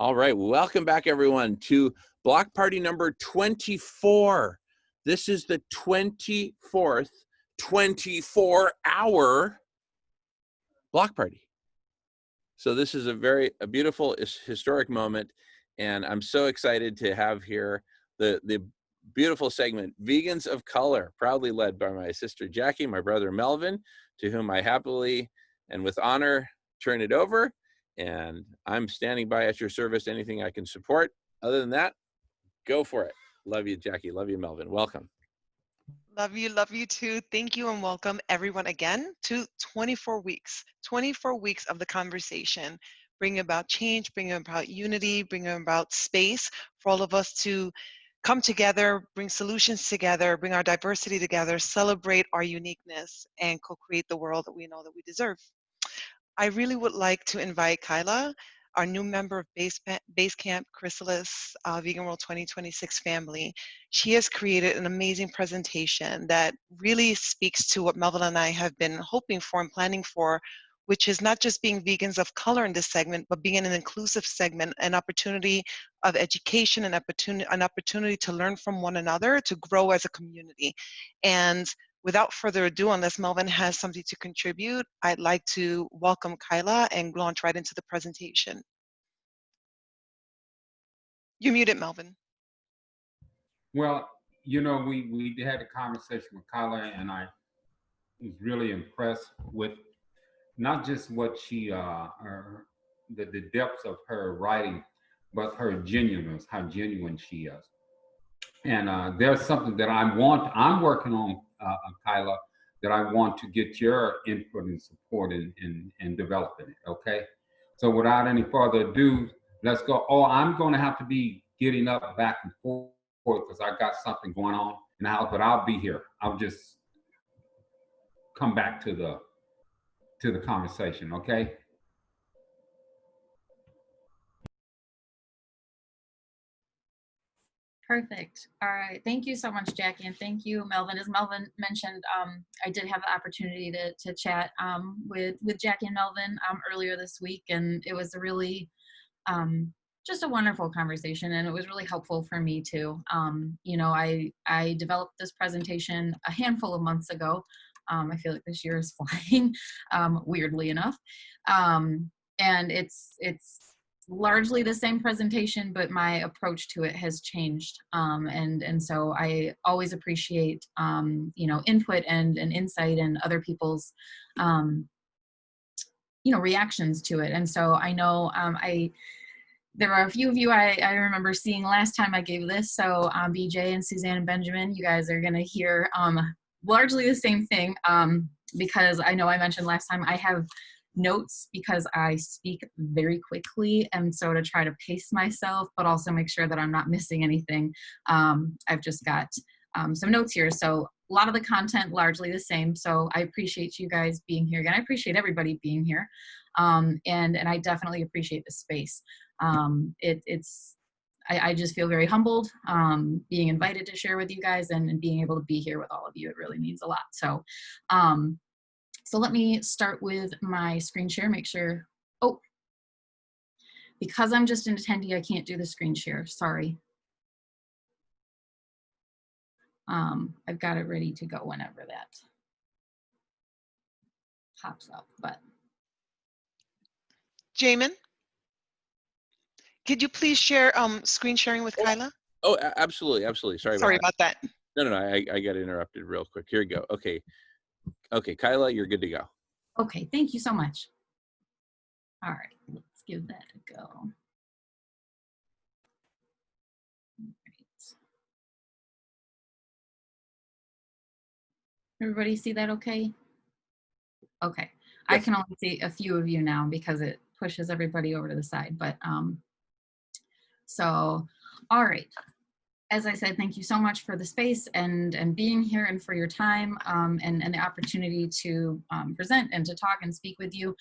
All right, welcome back everyone to block party number 24. This is the 24th 24-hour block party. So this is a beautiful historic moment, and I'm so excited to have here the beautiful segment, Vegans of Color, proudly led by my sister Jackie, my brother Melvin, to whom I happily and with honor turn it over. And I'm standing by at your service, anything I can support. Other than that, go for it. Love you, Jackie. Love you, Melvin. Welcome. Love you too. Thank you and welcome everyone again to 24 weeks of the conversation, bringing about change, bringing about unity, bringing about space for all of us to come together, bring solutions together, bring our diversity together, celebrate our uniqueness, and co-create the world that we know that we deserve. I really would like to invite Kyla, our new member of Basecamp Chrysalis Vegan World 2026 family. She has created an amazing presentation that really speaks to what Melvin and I have been hoping for and planning for, which is not just being vegans of color in this segment, but being an inclusive segment, an opportunity of education, an opportunity to learn from one another, to grow as a community. And without further ado, unless Melvin has something to contribute, I'd like to welcome Kyla and launch right into the presentation. You're muted, Melvin. Well, you know, we had a conversation with Kyla, and I was really impressed with not just what she, the depths of her writing, but her genuineness, how genuine she is. And there's something that I'm working on, Kyla, that I want to get your input and support in developing it, okay? So without any further ado, let's go. Oh, I'm going to have to be getting up back and forth because I got something going on in the house, but I'll be here. I'll just come back to the conversation, okay? Perfect. All right. Thank you so much, Jackie, and thank you, Melvin. As Melvin mentioned, I did have the opportunity to chat with Jackie and Melvin earlier this week, and it was a really just a wonderful conversation, and it was really helpful for me too. You know, I developed this presentation a handful of months ago. I feel like this year is flying, weirdly enough, and it's largely the same presentation, but my approach to it has changed. And so I always appreciate, you know, input and insight and other people's, you know, reactions to it. And so I know there are a few of you I remember seeing last time I gave this. So BJ and Suzanne and Benjamin, you guys are going to hear largely the same thing because I know I mentioned last time I have notes because I speak very quickly, and so to try to pace myself but also make sure that I'm not missing anything, I've just got some notes here. So a lot of the content largely the same, so I appreciate you guys being here again. I appreciate everybody being here, and I definitely appreciate the space. I just feel very humbled being invited to share with you guys and being able to be here with all of you. It really means a lot. So so let me start with my screen share, make sure, oh, because I'm just an attendee, I can't do the screen share, sorry. I've got it ready to go whenever that pops up, but. Jamin, could you please share screen sharing with Kyla? Oh, absolutely, absolutely. Sorry about that. No, I got interrupted real quick. Here we go. Okay, Kyla, you're good to go. Okay, thank you so much. All right, let's give that a go. All right. Everybody see that okay? Okay, yes. I can only see a few of you now because it pushes everybody over to the side, but so, all right. As I said, thank you so much for the space and being here and for your time and the opportunity to present and to talk and speak with you.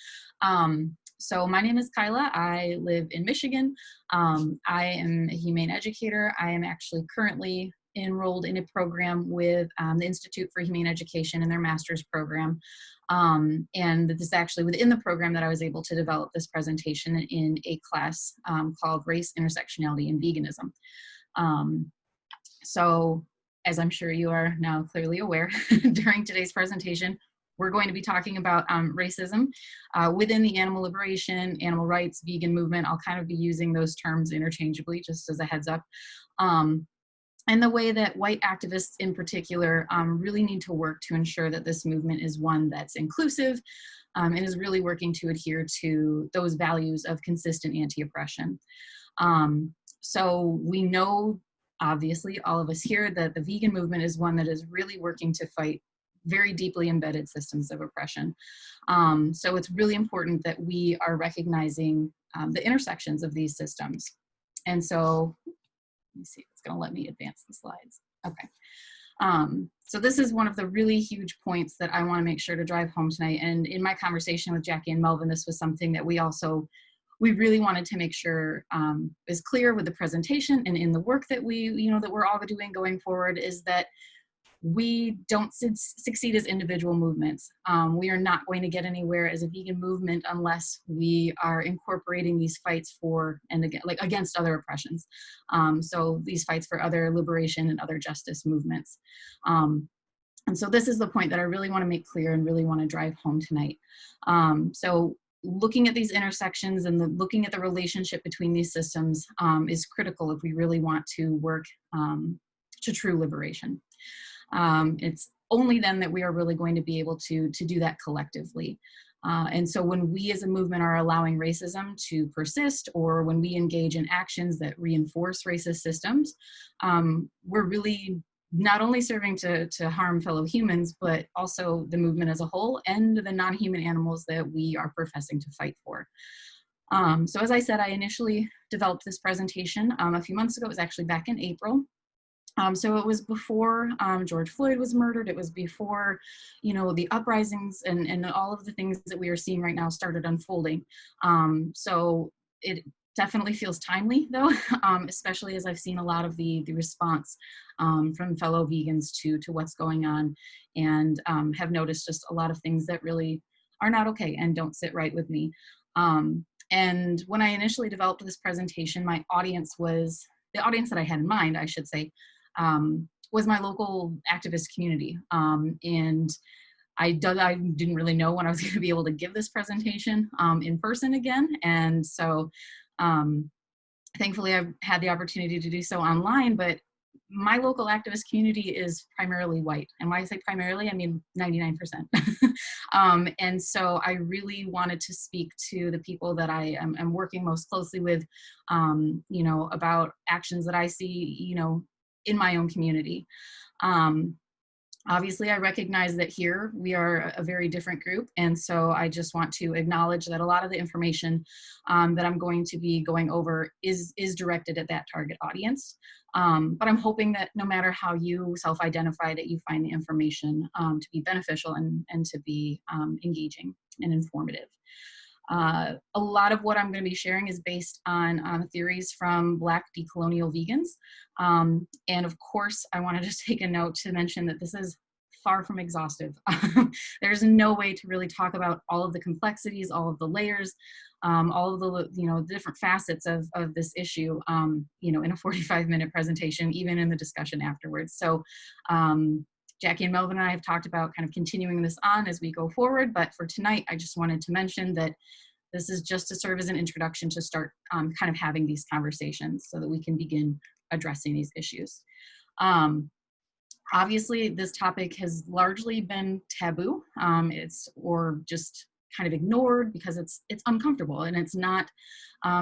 So my name is Kyla. I live in Michigan. I am a humane educator. I am actually currently enrolled in a program with the Institute for Humane Education in their master's program. And this is actually within the program that I was able to develop this presentation in a class called Race, Intersectionality, and Veganism. So as I'm sure you are now clearly aware, during today's presentation, we're going to be talking about racism within the animal liberation, animal rights, vegan movement. I'll kind of be using those terms interchangeably, just as a heads up. And the way that white activists in particular really need to work to ensure that this movement is one that's inclusive and is really working to adhere to those values of consistent anti-oppression. So we know, obviously, all of us here, that the vegan movement is one that is really working to fight very deeply embedded systems of oppression. So it's really important that we are recognizing the intersections of these systems. And so, let me see, it's gonna let me advance the slides. Okay. So this is one of the really huge points that I wanna make sure to drive home tonight. And in my conversation with Jackie and Melvin, this was something that we really wanted to make sure is clear with the presentation and in the work that that we're all doing going forward, is that we don't succeed as individual movements. We are not going to get anywhere as a vegan movement unless we are incorporating these fights for and against other oppressions. So these fights for other liberation and other justice movements. And so this is the point that I really want to make clear and really want to drive home tonight. So looking at these intersections and looking at the relationship between these systems is critical if we really want to work to true liberation. It's only then that we are really going to be able to do that collectively. And so when we as a movement are allowing racism to persist, or when we engage in actions that reinforce racist systems, we're really not only serving to harm fellow humans, but also the movement as a whole and the non-human animals that we are professing to fight for. So as I said, I initially developed this presentation a few months ago. It was actually back in April. So it was before George Floyd was murdered. It was before, the uprisings and all of the things that we are seeing right now started unfolding. So it definitely feels timely, though, especially as I've seen a lot of the response from fellow vegans to what's going on, and have noticed just a lot of things that really are not okay and don't sit right with me. And when I initially developed this presentation, the audience that I had in mind, I should say, was my local activist community. And I didn't really know when I was going to be able to give this presentation in person again. And so thankfully I've had the opportunity to do so online, but my local activist community is primarily white. And when I say primarily, I mean 99%. And so I really wanted to speak to the people that I am working most closely with, about actions that I see, in my own community. Obviously, I recognize that here we are a very different group, and so I just want to acknowledge that a lot of the information that I'm going to be going over is directed at that target audience. But I'm hoping that no matter how you self-identify, that you find the information to be beneficial and to be engaging and informative. A lot of what I'm going to be sharing is based on theories from Black decolonial vegans. And of course, I want to just take a note to mention that this is far from exhaustive. There's no way to really talk about all of the complexities, all of the layers, all of the different facets of this issue, in a 45-minute presentation, even in the discussion afterwards. So Jackie and Melvin and I have talked about kind of continuing this on as we go forward, but for tonight, I just wanted to mention that this is just to serve as an introduction to start kind of having these conversations so that we can begin addressing these issues. Obviously, this topic has largely been taboo, or just kind of ignored because it's uncomfortable and it's not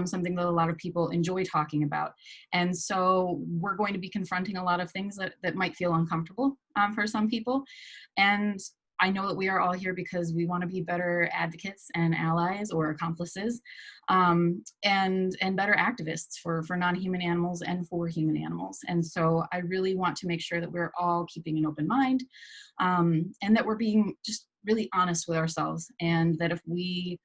something that a lot of people enjoy talking about. And so we're going to be confronting a lot of things that might feel uncomfortable for some people. And I know that we are all here because we want to be better advocates and allies or accomplices, and better activists for non-human animals and for human animals. And so I really want to make sure that we're all keeping an open mind, and that we're being just really honest with ourselves, and that if we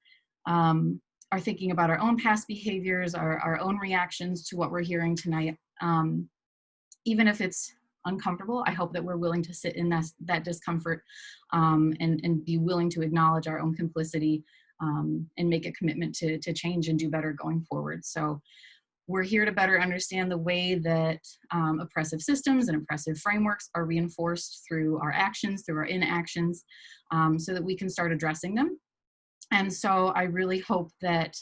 are thinking about our own past behaviors, our own reactions to what we're hearing tonight, even if it's uncomfortable. I hope that we're willing to sit in that discomfort, and be willing to acknowledge our own complicity, and make a commitment to change and do better going forward. So we're here to better understand the way that oppressive systems and oppressive frameworks are reinforced through our actions, through our inactions, so that we can start addressing them. And so I really hope that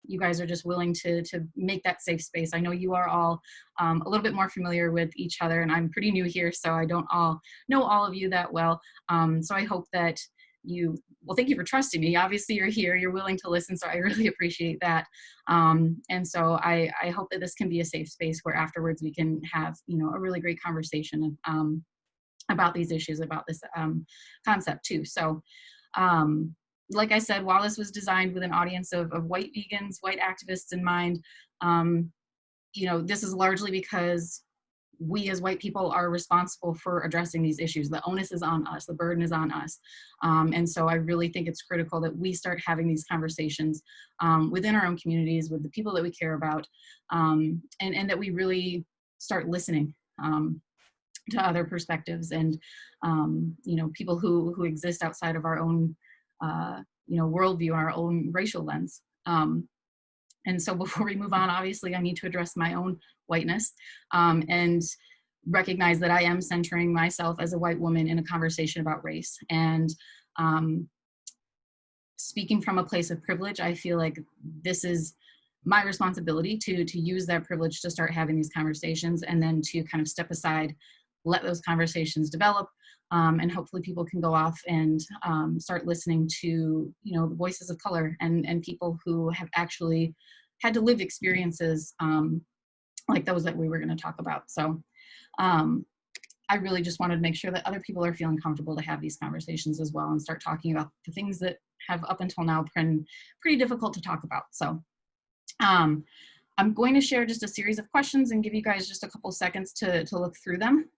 you guys are just willing to make that safe space. I know you are all a little bit more familiar with each other, and I'm pretty new here, so I don't all know all of you that well. So I hope that well, thank you for trusting me. Obviously you're here, you're willing to listen, so I really appreciate that. And so I hope that this can be a safe space where afterwards we can have, a really great conversation about these issues, about this concept too. So like I said, while this was designed with an audience of white vegans, white activists in mind, this is largely because we as white people are responsible for addressing these issues. The onus is on us, the burden is on us. And so I really think it's critical that we start having these conversations within our own communities with the people that we care about, and that we really start listening to other perspectives and, people who exist outside of our own, worldview, our own racial lens. And so before we move on, obviously I need to address my own whiteness, and recognize that I am centering myself as a white woman in a conversation about race. And speaking from a place of privilege, I feel like this is my responsibility to use that privilege to start having these conversations, and then to kind of step aside, let those conversations develop, and hopefully people can go off and start listening to, the voices of color and people who have actually had to live experiences like those that we were going to talk about. So I really just wanted to make sure that other people are feeling comfortable to have these conversations as well, and start talking about the things that have up until now been pretty difficult to talk about. So I'm going to share just a series of questions and give you guys just a couple seconds to look through them.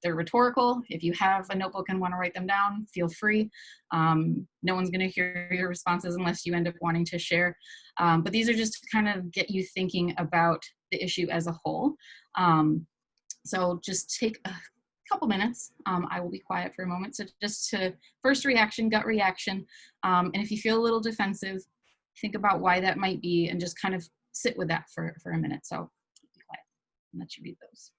They're rhetorical. If you have a notebook and want to write them down, feel free. No one's going to hear your responses unless you end up wanting to share. But these are just to kind of get you thinking about the issue as a whole. So just take a couple minutes. I will be quiet for a moment. So just to first reaction, gut reaction. And if you feel a little defensive, think about why that might be, and just kind of sit with that for a minute. So be quiet and let you read those.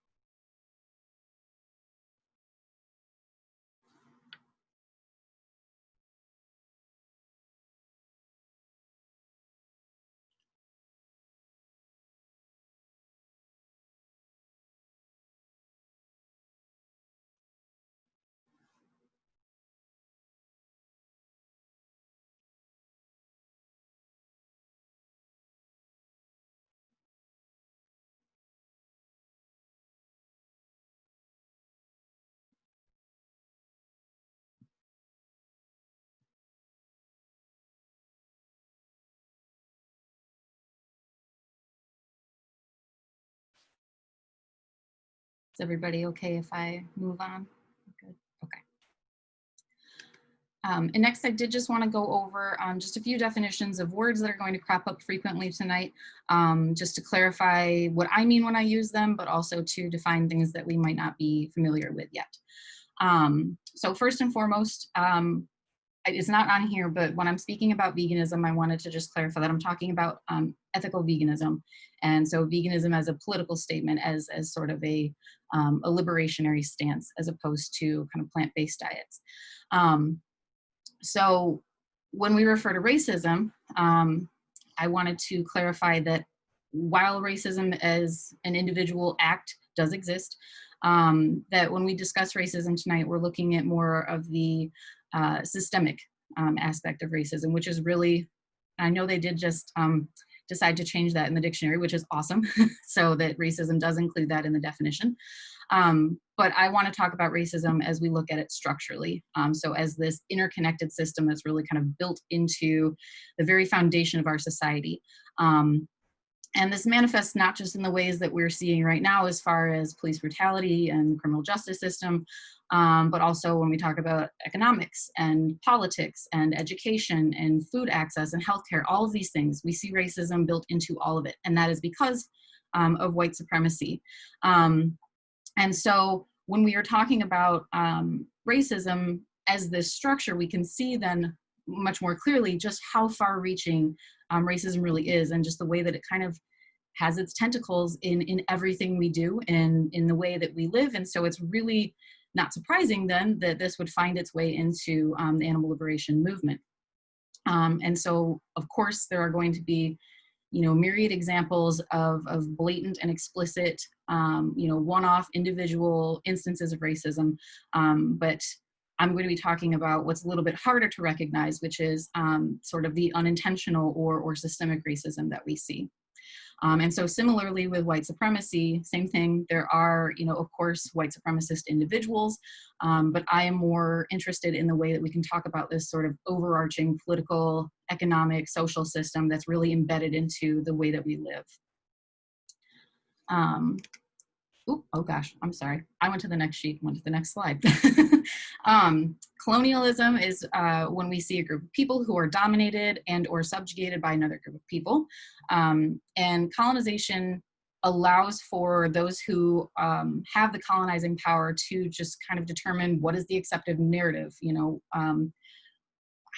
Is everybody okay if I move on? Good. Okay. And next, I did just want to go over just a few definitions of words that are going to crop up frequently tonight, just to clarify what I mean when I use them, but also to define things that we might not be familiar with yet. So first and foremost, it's not on here, but when I'm speaking about veganism, I wanted to just clarify that I'm talking about ethical veganism. And so veganism as a political statement, as sort of a liberationary stance, as opposed to kind of plant-based diets. So when we refer to racism, I wanted to clarify that while racism as an individual act does exist, that when we discuss racism tonight, we're looking at more of the systemic aspect of racism, which is really, I know they did just decide to change that in the dictionary, which is awesome, so that racism does include that in the definition. But I want to talk about racism as we look at it structurally. So as this interconnected system that's really kind of built into the very foundation of our society. And this manifests not just in the ways that we're seeing right now as far as police brutality and criminal justice system, but also when we talk about economics and politics and education and food access and healthcare, all of these things, we see racism built into all of it. And that is because of white supremacy. And so when we are talking about racism as this structure, we can see then much more clearly just how far-reaching racism really is, and just the way that it kind of has its tentacles in everything we do and in the way that we live. And so it's really not surprising then that this would find its way into the animal liberation movement. And so, of course, there are going to be, myriad examples of blatant and explicit, one-off individual instances of racism. But I'm going to be talking about what's a little bit harder to recognize, which is sort of the unintentional or systemic racism that we see. And so similarly with white supremacy, same thing. There are, of course, white supremacist individuals, but I am more interested in the way that we can talk about this sort of overarching political, economic, social system that's really embedded into the way that we live. Oh gosh, I'm sorry. I went to the next sheet, went to the next slide. Colonialism is when we see a group of people who are dominated and or subjugated by another group of people. And colonization allows for those who have the colonizing power to just kind of determine what is the accepted narrative,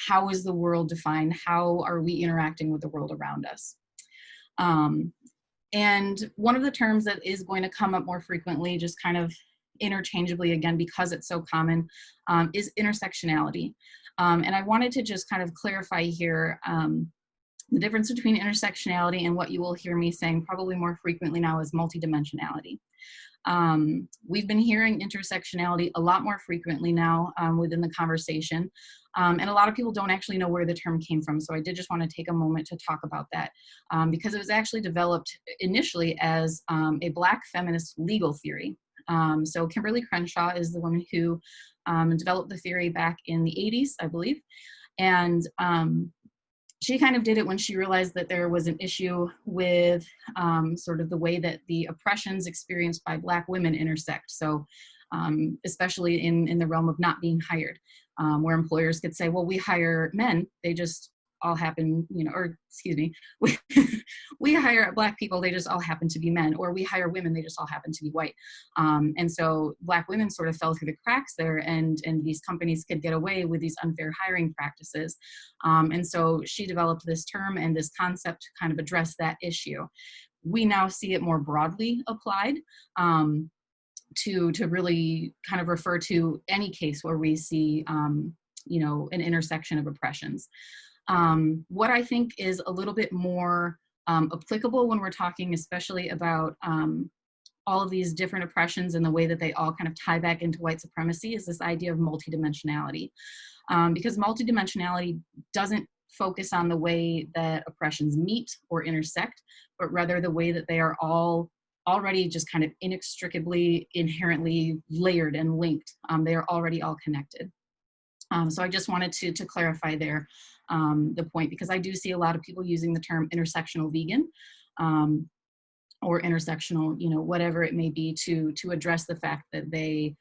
how is the world defined? How are we interacting with the world around us? And one of the terms that is going to come up more frequently, just kind of interchangeably again, because it's so common, is intersectionality. And I wanted to just kind of clarify here the difference between intersectionality and what you will hear me saying probably more frequently now is multidimensionality. We've been hearing intersectionality a lot more frequently now within the conversation. And a lot of people don't actually know where the term came from. So I did just want to take a moment to talk about that because it was actually developed initially as a Black feminist legal theory. So Kimberly Crenshaw is the woman who developed the theory back in the 80s, I believe. And she kind of did it when she realized that there was an issue with sort of the way that the oppressions experienced by Black women intersect. So especially in the realm of not being hired, where employers could say, well, we hire men, they just all happen, or excuse me, we hire Black people, they just all happen to be men, or we hire women, they just all happen to be white. And so Black women sort of fell through the cracks there, and these companies could get away with these unfair hiring practices. And so she developed this term and this concept to kind of address that issue. We now see it more broadly applied to really kind of refer to any case where we see, an intersection of oppressions. What I think is a little bit more applicable when we're talking especially about all of these different oppressions and the way that they all kind of tie back into white supremacy is this idea of multidimensionality. Because multidimensionality doesn't focus on the way that oppressions meet or intersect, but rather the way that they are all already just kind of inextricably, inherently layered and linked. They are already all connected. So I just wanted to clarify there the point, because I do see a lot of people using the term intersectional vegan or intersectional, whatever it may be, to address the fact that they,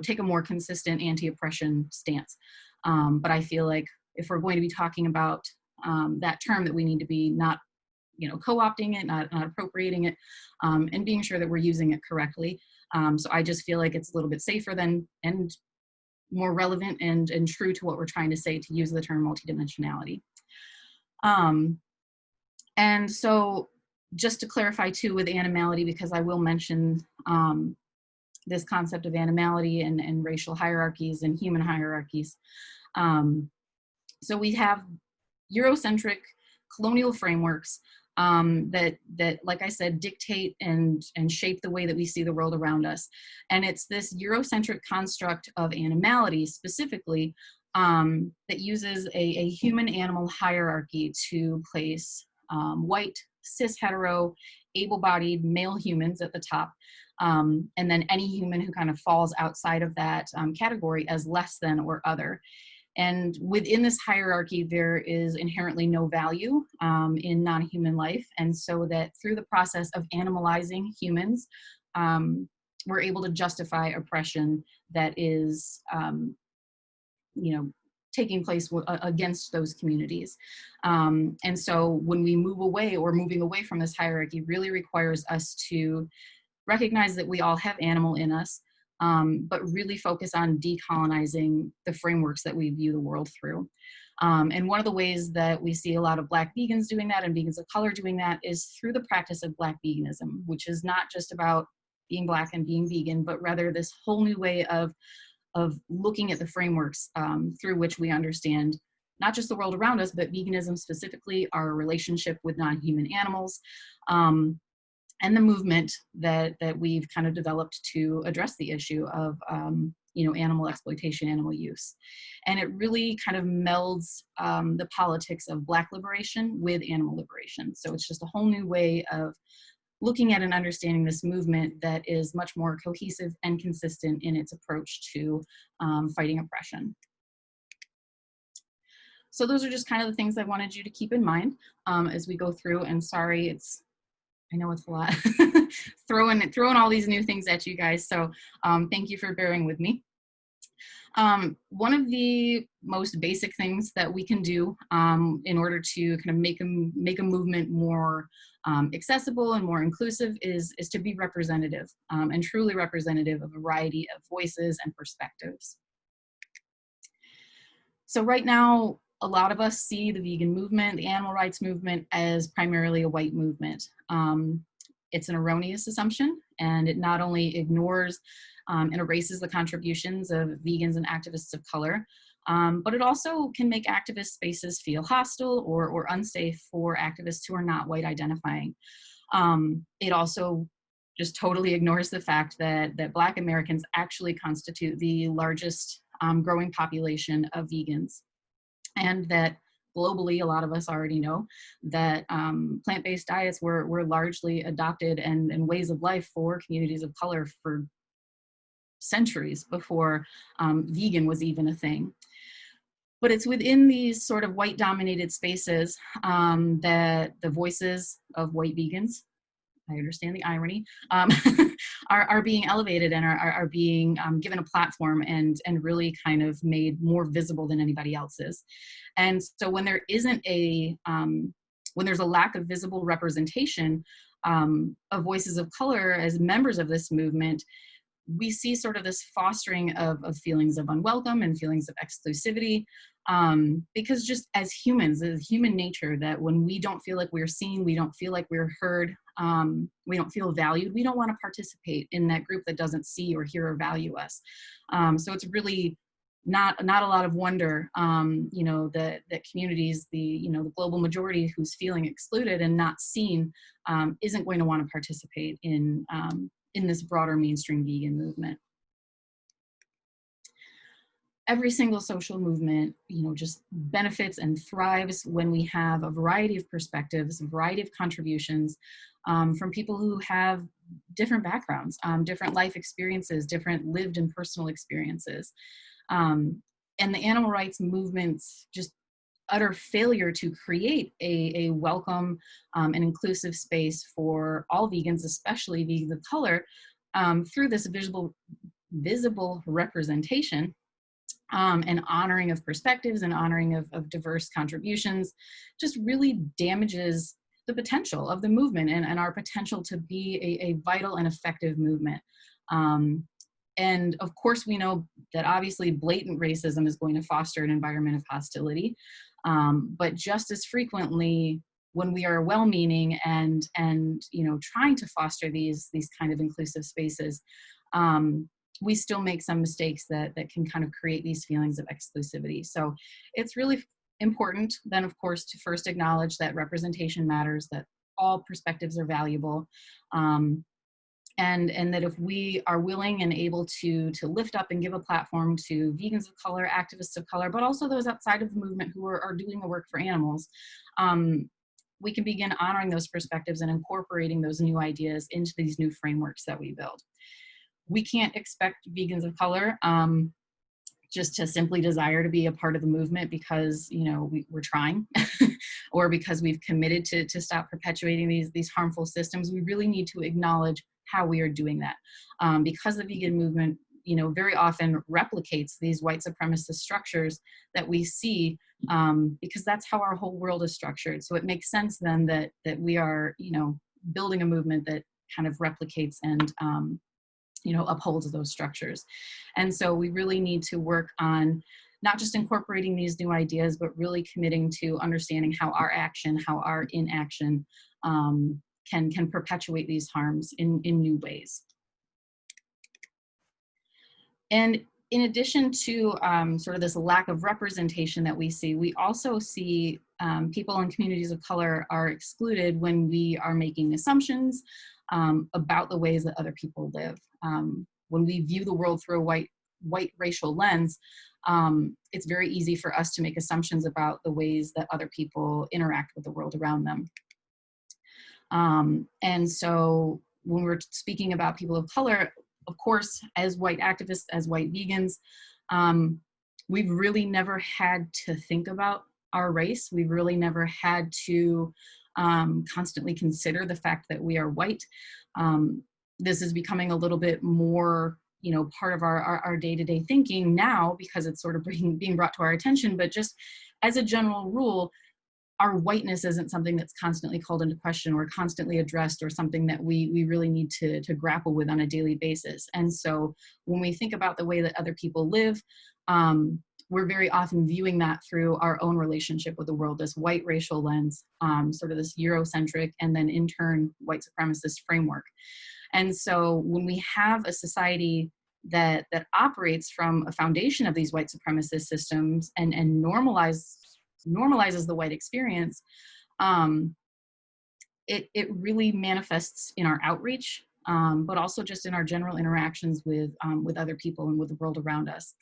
take a more consistent anti-oppression stance. But I feel like if we're going to be talking about that term, that we need to be not, co-opting it, not appropriating it, and being sure that we're using it correctly. So I just feel like it's a little bit safer and more relevant and true to what we're trying to say to use the term multidimensionality. And so just to clarify too with animality, because I will mention this concept of animality and racial hierarchies and human hierarchies. So we have Eurocentric colonial frameworks that, like I said, dictate and shape the way that we see the world around us. And it's this Eurocentric construct of animality specifically that uses a human-animal hierarchy to place white, cis-hetero, able-bodied male humans at the top, and then any human who kind of falls outside of that category as less than or other. And within this hierarchy, there is inherently no value in non-human life. And so that through the process of animalizing humans, we're able to justify oppression that is, taking place against those communities. And so when we move away, or moving away from this hierarchy really requires us to recognize that we all have animal in us, but really focus on decolonizing the frameworks that we view the world through. And one of the ways that we see a lot of Black vegans doing that and vegans of color doing that is through the practice of Black veganism, which is not just about being Black and being vegan, but rather this whole new way of looking at the frameworks through which we understand not just the world around us, but veganism specifically, our relationship with non-human animals, and the movement that we've kind of developed to address the issue of animal exploitation, animal use. And it really kind of melds the politics of Black liberation with animal liberation. So it's just a whole new way of looking at and understanding this movement that is much more cohesive and consistent in its approach to fighting oppression. So those are just kind of the things I wanted you to keep in mind as we go through. And sorry, I know it's a lot, throwing all these new things at you guys. So thank you for bearing with me. One of the most basic things that we can do in order to kind of make a movement more accessible and more inclusive is to be representative and truly representative of a variety of voices and perspectives. So right now, a lot of us see the vegan movement, the animal rights movement, as primarily a white movement. It's an erroneous assumption, and it not only ignores and erases the contributions of vegans and activists of color, but it also can make activist spaces feel hostile or unsafe for activists who are not white identifying. It also just totally ignores the fact that Black Americans actually constitute the largest growing population of vegans, and that globally, a lot of us already know that plant-based diets were largely adopted and ways of life for communities of color for centuries before vegan was even a thing. But it's within these sort of white-dominated spaces that the voices of white vegans, I understand the irony, are being elevated and are being given a platform and really kind of made more visible than anybody else's. And so when there isn't when there's a lack of visible representation of voices of color as members of this movement, we see sort of this fostering of feelings of unwelcome and feelings of exclusivity, because just as humans, as human nature, that when we don't feel like we're seen, we don't feel like we're heard, we don't feel valued, we don't want to participate in that group that doesn't see or hear or value us. So it's really not a lot of wonder, that communities, the global majority who's feeling excluded and not seen, isn't going to want to participate in this broader mainstream vegan movement. Every single social movement, just benefits and thrives when we have a variety of perspectives, a variety of contributions from people who have different backgrounds, different life experiences, different lived and personal experiences. And the animal rights movement's just utter failure to create a welcome and inclusive space for all vegans, especially vegans of color, through this visible representation and honoring of perspectives and honoring of diverse contributions, just really damages the potential of the movement and our potential to be a vital and effective movement. And of course, we know that obviously blatant racism is going to foster an environment of hostility. But just as frequently, when we are well-meaning and trying to foster these kind of inclusive spaces, we still make some mistakes that can kind of create these feelings of exclusivity. So it's really important then, of course, to first acknowledge that representation matters, that all perspectives are valuable, and that if we are willing and able to lift up and give a platform to vegans of color, activists of color, but also those outside of the movement who are doing the work for animals, we can begin honoring those perspectives and incorporating those new ideas into these new frameworks that we build. We can't expect vegans of color just to simply desire to be a part of the movement because we're trying or because we've committed to stop perpetuating these harmful systems. We really need to acknowledge how we are doing that, because the vegan movement very often replicates these white supremacist structures that we see, because that's how our whole world is structured. So it makes sense then that we are building a movement that kind of replicates and upholds those structures. And so we really need to work on not just incorporating these new ideas, but really committing to understanding how our action, how our inaction can perpetuate these harms in new ways. And in addition to sort of this lack of representation that we see, we also see people in communities of color are excluded when we are making assumptions about the ways that other people live. When we view the world through a white racial lens, it's very easy for us to make assumptions about the ways that other people interact with the world around them. And so when we're speaking about people of color, of course, as white activists, as white vegans, we've really never had to think about our race. We've really never had to constantly consider the fact that we are white. This is becoming a little bit more, part of our day-to-day thinking now because it's sort of being brought to our attention. But just as a general rule, our whiteness isn't something that's constantly called into question or constantly addressed or something that we really need to grapple with on a daily basis. And so when we think about the way that other people live, we're very often viewing that through our own relationship with the world, this white racial lens, sort of this Eurocentric and then in turn white supremacist framework. And so when we have a society that operates from a foundation of these white supremacist systems and normalizes the white experience, it really manifests in our outreach, but also just in our general interactions with other people and with the world around us.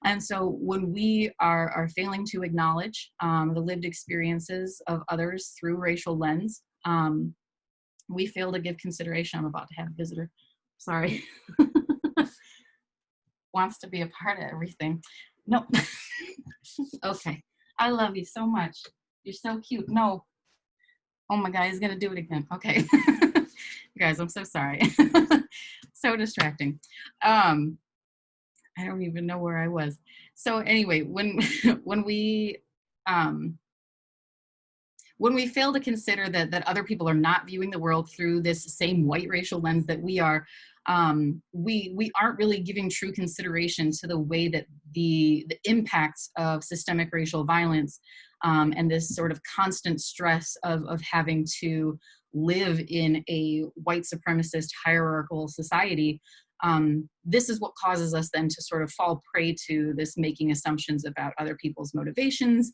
And so when we are failing to acknowledge the lived experiences of others through racial lens, we fail to give consideration. I'm about to have a visitor. Sorry. Wants to be a part of everything. No. Okay. I love you so much. You're so cute. No. Oh my God, he's gonna do it again. Okay. You guys, I'm so sorry. So distracting. I don't even know where I was. So anyway, when we fail to consider that other people are not viewing the world through this same white racial lens that we are, we aren't really giving true consideration to the way that the impacts of systemic racial violence and this sort of constant stress of having to live in a white supremacist hierarchical society, this is what causes us then to sort of fall prey to this making assumptions about other people's motivations,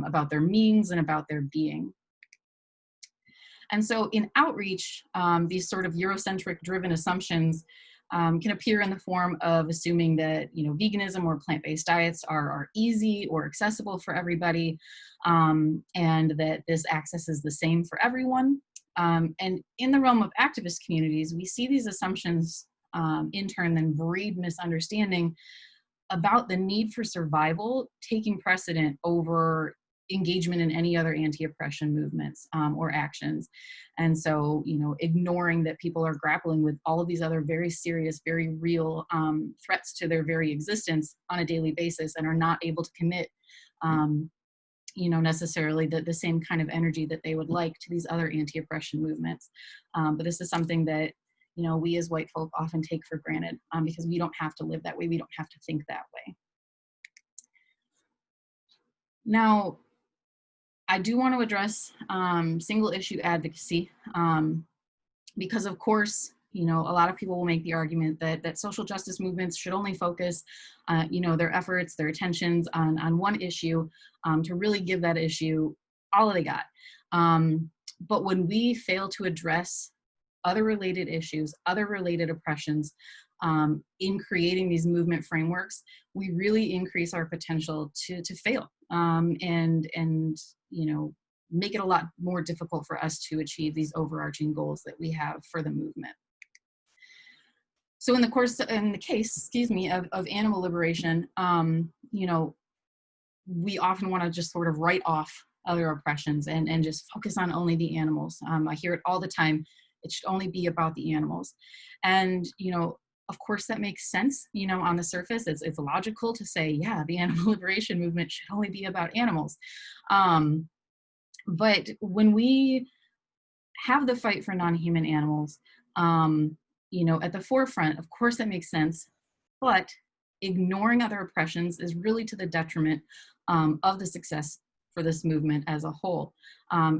about their means, and about their being. And so in outreach, these sort of Eurocentric driven assumptions can appear in the form of assuming that veganism or plant-based diets are easy or accessible for everybody, and that this access is the same for everyone. And in the realm of activist communities, we see these assumptions in turn then breed misunderstanding about the need for survival taking precedent over engagement in any other anti-oppression movements or actions. And so, ignoring that people are grappling with all of these other very serious, very real threats to their very existence on a daily basis and are not able to commit, necessarily the same kind of energy that they would like to these other anti-oppression movements. But this is something that, we as white folk often take for granted because we don't have to live that way. We don't have to think that way. Now, I do want to address single issue advocacy because, of course, a lot of people will make the argument that social justice movements should only focus, their efforts, their attentions on one issue to really give that issue all they got. But when we fail to address other related issues, other related oppressions, in creating these movement frameworks, we really increase our potential to fail and make it a lot more difficult for us to achieve these overarching goals that we have for the movement. So in the case of animal liberation, we often want to just sort of write off other oppressions and just focus on only the animals. I hear it all the time. It should only be about the animals. And, of course that makes sense, on the surface. It's logical to say, yeah, the animal liberation movement should only be about animals. But when we have the fight for non-human animals, you know, at the forefront. Of course, that makes sense, but ignoring other oppressions is really to the detriment of the success for this movement as a whole.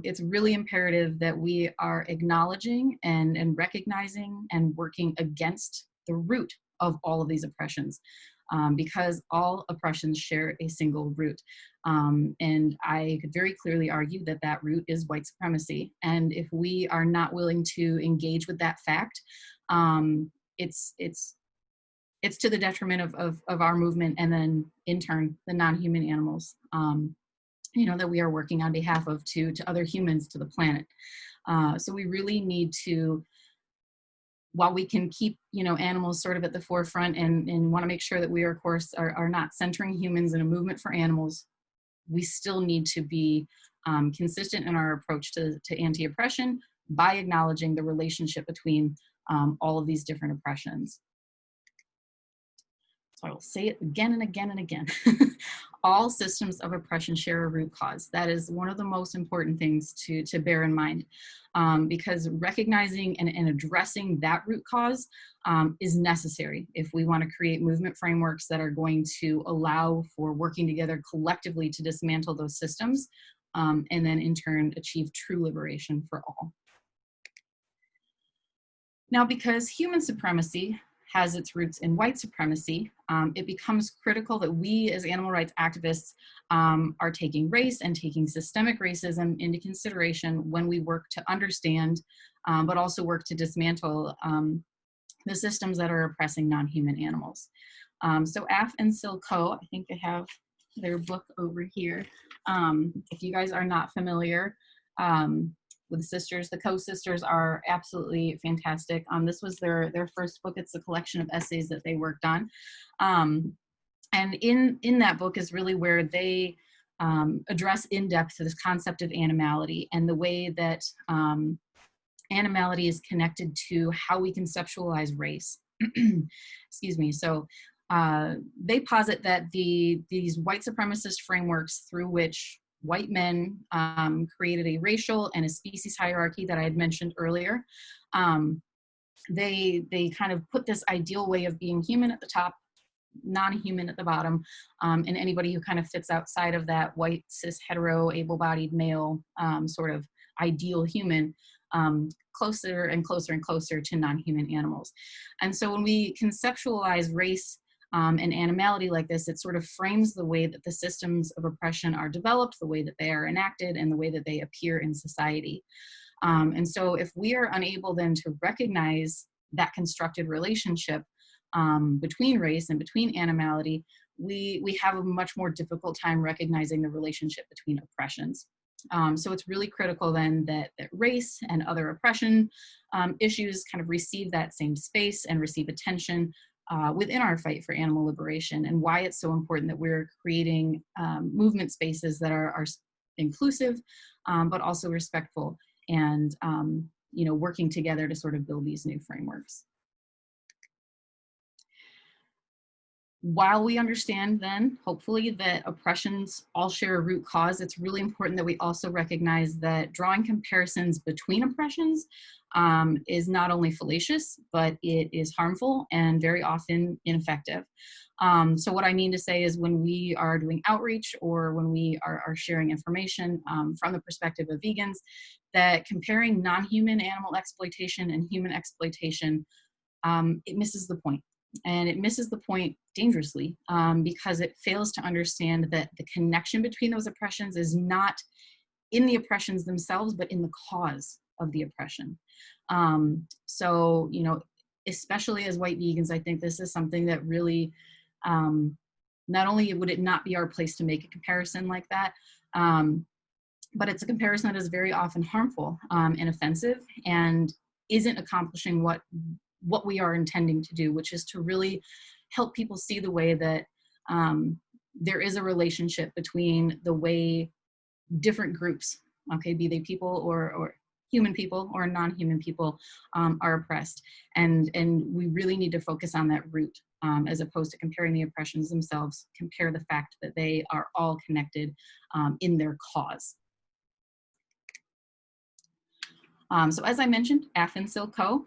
It's really imperative that we are acknowledging and recognizing and working against the root of all of these oppressions, because all oppressions share a single root. And I could very clearly argue that that root is white supremacy. And if we are not willing to engage with that fact, it's to the detriment of our movement, and then in turn the non-human animals, you know, that we are working on behalf of to other humans, to the planet. So we really need to, while we can keep, you know, animals sort of at the forefront and want to make sure that we are, of course, are not centering humans in a movement for animals, we still need to be consistent in our approach to anti-oppression by acknowledging the relationship between all of these different oppressions. So I will say it again and again and again. All systems of oppression share a root cause. That is one of the most important things to bear in mind, because recognizing and addressing that root cause is necessary if we want to create movement frameworks that are going to allow for working together collectively to dismantle those systems, and then in turn achieve true liberation for all. Now, because human supremacy has its roots in white supremacy, it becomes critical that we as animal rights activists are taking race and taking systemic racism into consideration when we work to understand, but also work to dismantle the systems that are oppressing non-human animals. So Af and Silko, I think they have their book over here. If you guys are not familiar with the sisters, the co-sisters are absolutely fantastic. This was their first book. It's a collection of essays that they worked on. And in that book is really where they address in depth this concept of animality and the way that animality is connected to how we conceptualize race. Excuse me. So they posit that these white supremacist frameworks through which white men created a racial and a species hierarchy that I had mentioned earlier. They kind of put this ideal way of being human at the top, non-human at the bottom, and anybody who kind of fits outside of that white, cis, hetero, able-bodied male sort of ideal human, closer and closer and closer to non-human animals. And so when we conceptualize race and animality like this, it sort of frames the way that the systems of oppression are developed, the way that they are enacted, and the way that they appear in society. And so if we are unable then to recognize that constructed relationship between race and between animality, we have a much more difficult time recognizing the relationship between oppressions. So it's really critical then that race and other oppression issues kind of receive that same space and receive attention within our fight for animal liberation, and why it's so important that we're creating movement spaces that are inclusive, but also respectful, and you know, working together to sort of build these new frameworks. While we understand then, hopefully, that oppressions all share a root cause, it's really important that we also recognize that drawing comparisons between oppressions is not only fallacious, but it is harmful and very often ineffective. So what I mean to say is when we are doing outreach or when we are sharing information from the perspective of vegans, that comparing non-human animal exploitation and human exploitation, it misses the point. And it misses the point dangerously because it fails to understand that the connection between those oppressions is not in the oppressions themselves, but in the cause of the oppression. So, you know, especially as white vegans, I think this is something that really, not only would it not be our place to make a comparison like that, but it's a comparison that is very often harmful and offensive and isn't accomplishing what we are intending to do, which is to really help people see the way that there is a relationship between the way different groups, okay, be they people or human people or non-human people, are oppressed. And we really need to focus on that root as opposed to comparing the oppressions themselves, compare the fact that they are all connected in their cause. So as I mentioned, AF and Silco,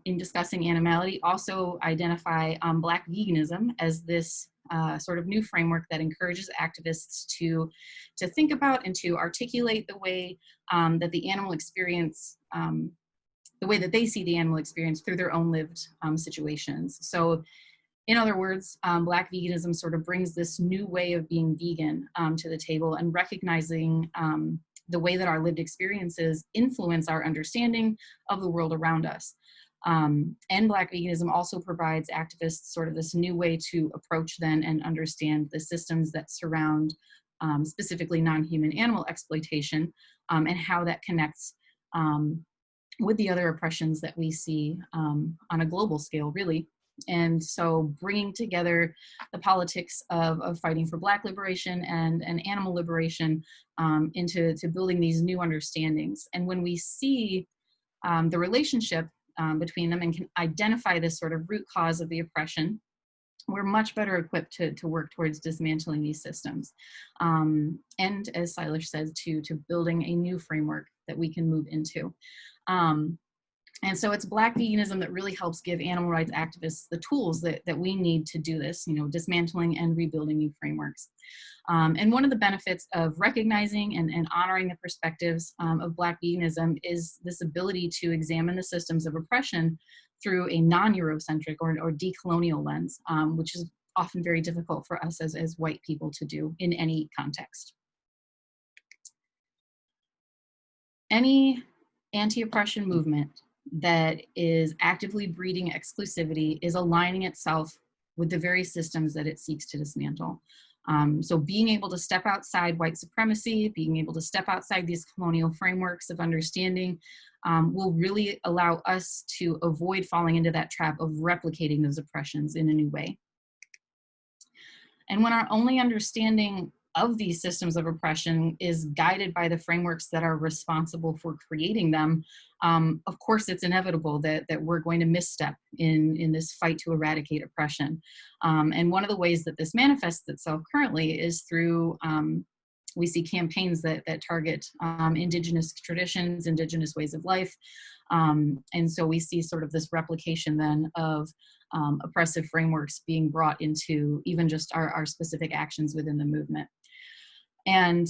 in discussing animality, also identify Black veganism as this sort of new framework that encourages activists to think about and to articulate the way that the animal experience, the way that they see the animal experience through their own lived situations. So in other words, Black veganism sort of brings this new way of being vegan to the table, and recognizing the way that our lived experiences influence our understanding of the world around us. And Black veganism also provides activists sort of this new way to approach then and understand the systems that surround specifically non-human animal exploitation, and how that connects with the other oppressions that we see on a global scale, really. And so bringing together the politics of fighting for Black liberation and animal liberation into building these new understandings. And when we see the relationship between them and can identify this sort of root cause of the oppression, we're much better equipped to work towards dismantling these systems. And as Silas says, to building a new framework that we can move into. And so it's Black veganism that really helps give animal rights activists the tools that we need to do this, dismantling and rebuilding new frameworks. And one of the benefits of recognizing and honoring the perspectives of Black veganism is this ability to examine the systems of oppression through a non-Eurocentric or decolonial lens, which is often very difficult for us as white people to do in any context. Any anti-oppression movement that is actively breeding exclusivity is aligning itself with the very systems that it seeks to dismantle. So being able to step outside white supremacy, being able to step outside these colonial frameworks of understanding will really allow us to avoid falling into that trap of replicating those oppressions in a new way. And when our only understanding of these systems of oppression is guided by the frameworks that are responsible for creating them, of course it's inevitable that we're going to misstep in this fight to eradicate oppression. And one of the ways that this manifests itself currently is through, we see campaigns that target indigenous traditions, indigenous ways of life. And so we see sort of this replication then of oppressive frameworks being brought into even just our specific actions within the movement. And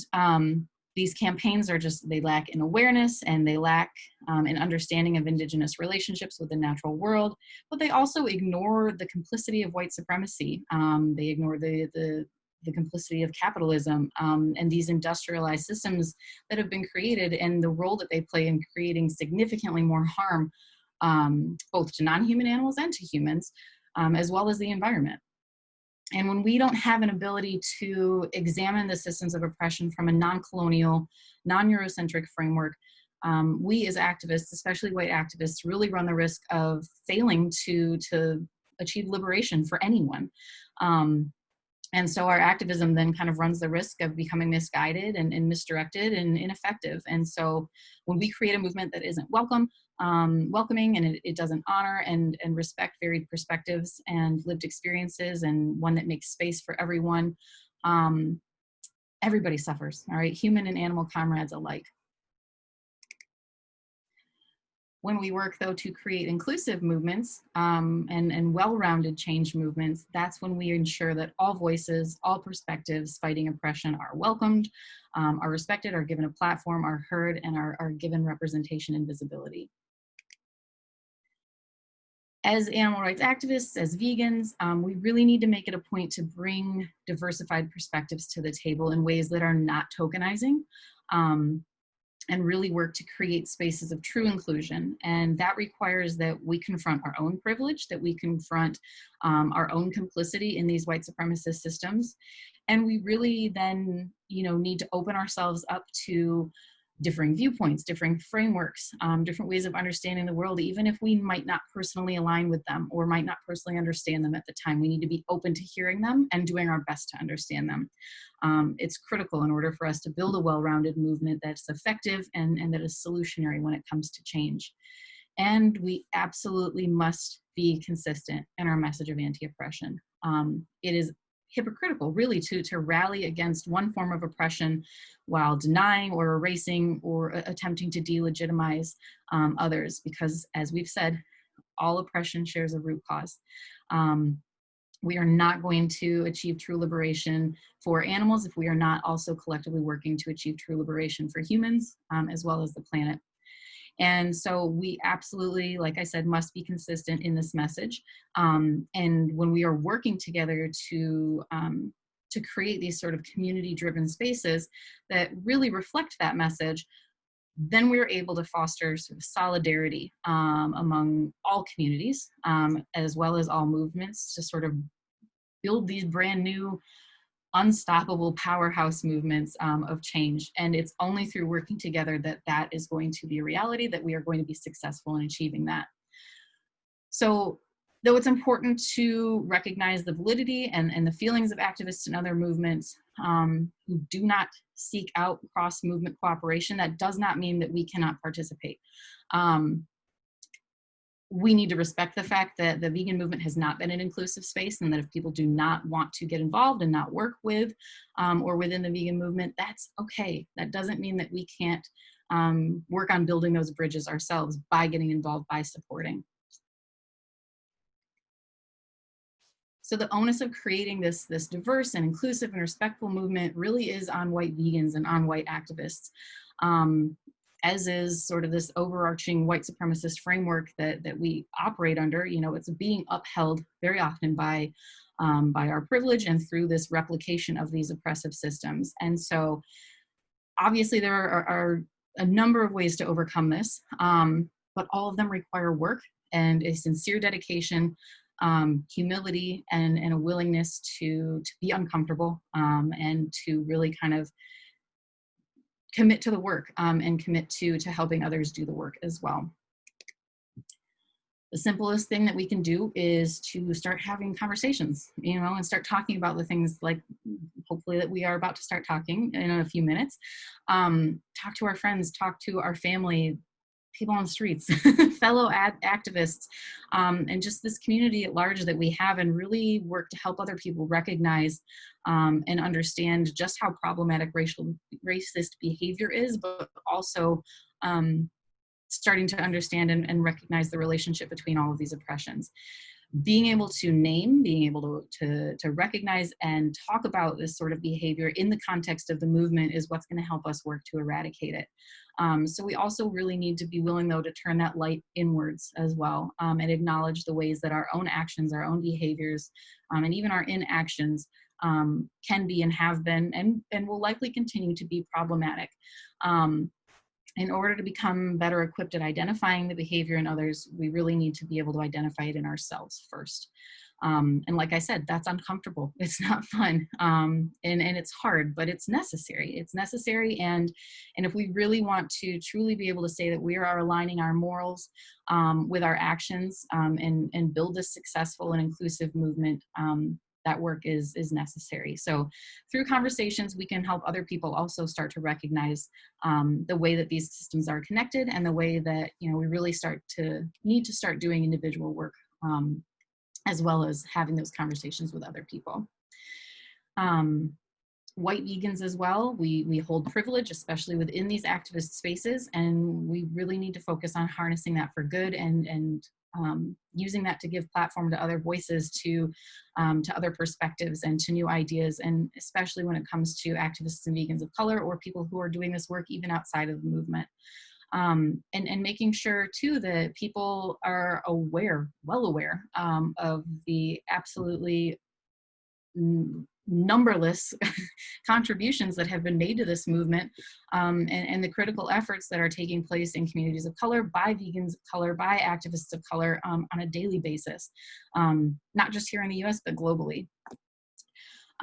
these campaigns are they lack in awareness, and they lack an understanding of indigenous relationships with the natural world, but they also ignore the complicity of white supremacy. They ignore the complicity of capitalism and these industrialized systems that have been created, and the role that they play in creating significantly more harm, both to non-human animals and to humans, as well as the environment. And when we don't have an ability to examine the systems of oppression from a non-colonial, non-Eurocentric framework, we as activists, especially white activists, really run the risk of failing to achieve liberation for anyone. And so our activism then kind of runs the risk of becoming misguided and misdirected and ineffective. And so when we create a movement that isn't welcoming, and it doesn't honor and respect varied perspectives and lived experiences, and one that makes space for everyone, everybody suffers, all right? Human and animal comrades alike. When we work, though, to create inclusive movements and well-rounded change movements, that's when we ensure that all voices, all perspectives fighting oppression are welcomed, are respected, are given a platform, are heard, and are given representation and visibility. As animal rights activists, as vegans, we really need to make it a point to bring diversified perspectives to the table in ways that are not tokenizing, and really work to create spaces of true inclusion. And that requires that we confront our own privilege, that we confront our own complicity in these white supremacist systems. And we really then, need to open ourselves up to differing viewpoints, differing frameworks, different ways of understanding the world, even if we might not personally align with them or might not personally understand them at the time. We need to be open to hearing them and doing our best to understand them. It's critical in order for us to build a well-rounded movement that's effective and that is solutionary when it comes to change. And we absolutely must be consistent in our message of anti-oppression. It is hypocritical, really, to rally against one form of oppression while denying or erasing or attempting to delegitimize others, because as we've said, all oppression shares a root cause. We are not going to achieve true liberation for animals if we are not also collectively working to achieve true liberation for humans, as well as the planet. And so we absolutely, like I said, must be consistent in this message. And when we are working together to create these sort of community-driven spaces that really reflect that message, then we're able to foster sort of solidarity among all communities, as well as all movements, to sort of build these brand new, unstoppable powerhouse movements of change. And it's only through working together that that is going to be a reality, that we are going to be successful in achieving that. So, though it's important to recognize the validity and the feelings of activists and other movements who do not seek out cross-movement cooperation, that does not mean that we cannot participate. We need to respect the fact that the vegan movement has not been an inclusive space, and that if people do not want to get involved and not work with or within the vegan movement, that's okay. That doesn't mean that we can't work on building those bridges ourselves by getting involved, by supporting. So the onus of creating this diverse and inclusive and respectful movement really is on white vegans and on white activists, as is sort of this overarching white supremacist framework that we operate under. You know, it's being upheld very often by our privilege and through this replication of these oppressive systems. And so obviously there are a number of ways to overcome this, but all of them require work and a sincere dedication, humility, and a willingness to be uncomfortable, and to really kind of commit to the work, and commit to helping others do the work as well. The simplest thing that we can do is to start having conversations, you know, and start talking about the things like hopefully that we are about to start talking in a few minutes. Talk to our friends, talk to our family, people on the streets, fellow activists, and just this community at large that we have, and really work to help other people recognize and understand just how problematic racist behavior is, but also starting to understand and recognize the relationship between all of these oppressions. Being able to name, being able to recognize and talk about this sort of behavior in the context of the movement is what's going to help us work to eradicate it. So we also really need to be willing, though, to turn that light inwards as well, and acknowledge the ways that our own actions, our own behaviors, and even our inactions can be and have been and will likely continue to be problematic. In order to become better equipped at identifying the behavior in others, we really need to be able to identify it in ourselves first. And like I said, that's uncomfortable. It's not fun, and it's hard, but it's necessary. It's necessary, and if we really want to truly be able to say that we are aligning our morals with our actions, and build a successful and inclusive movement, that work is necessary. So through conversations, we can help other people also start to recognize the way that these systems are connected, and the way that, you know, we really need to start doing individual work, as well as having those conversations with other people. White vegans as well, we hold privilege, especially within these activist spaces, and we really need to focus on harnessing that for good, and using that to give platform to other voices, to other perspectives, and to new ideas, and especially when it comes to activists and vegans of color, or people who are doing this work even outside of the movement. And making sure too that people are well aware of the absolutely numberless contributions that have been made to this movement, and the critical efforts that are taking place in communities of color, by vegans of color, by activists of color, on a daily basis, not just here in the US, but globally.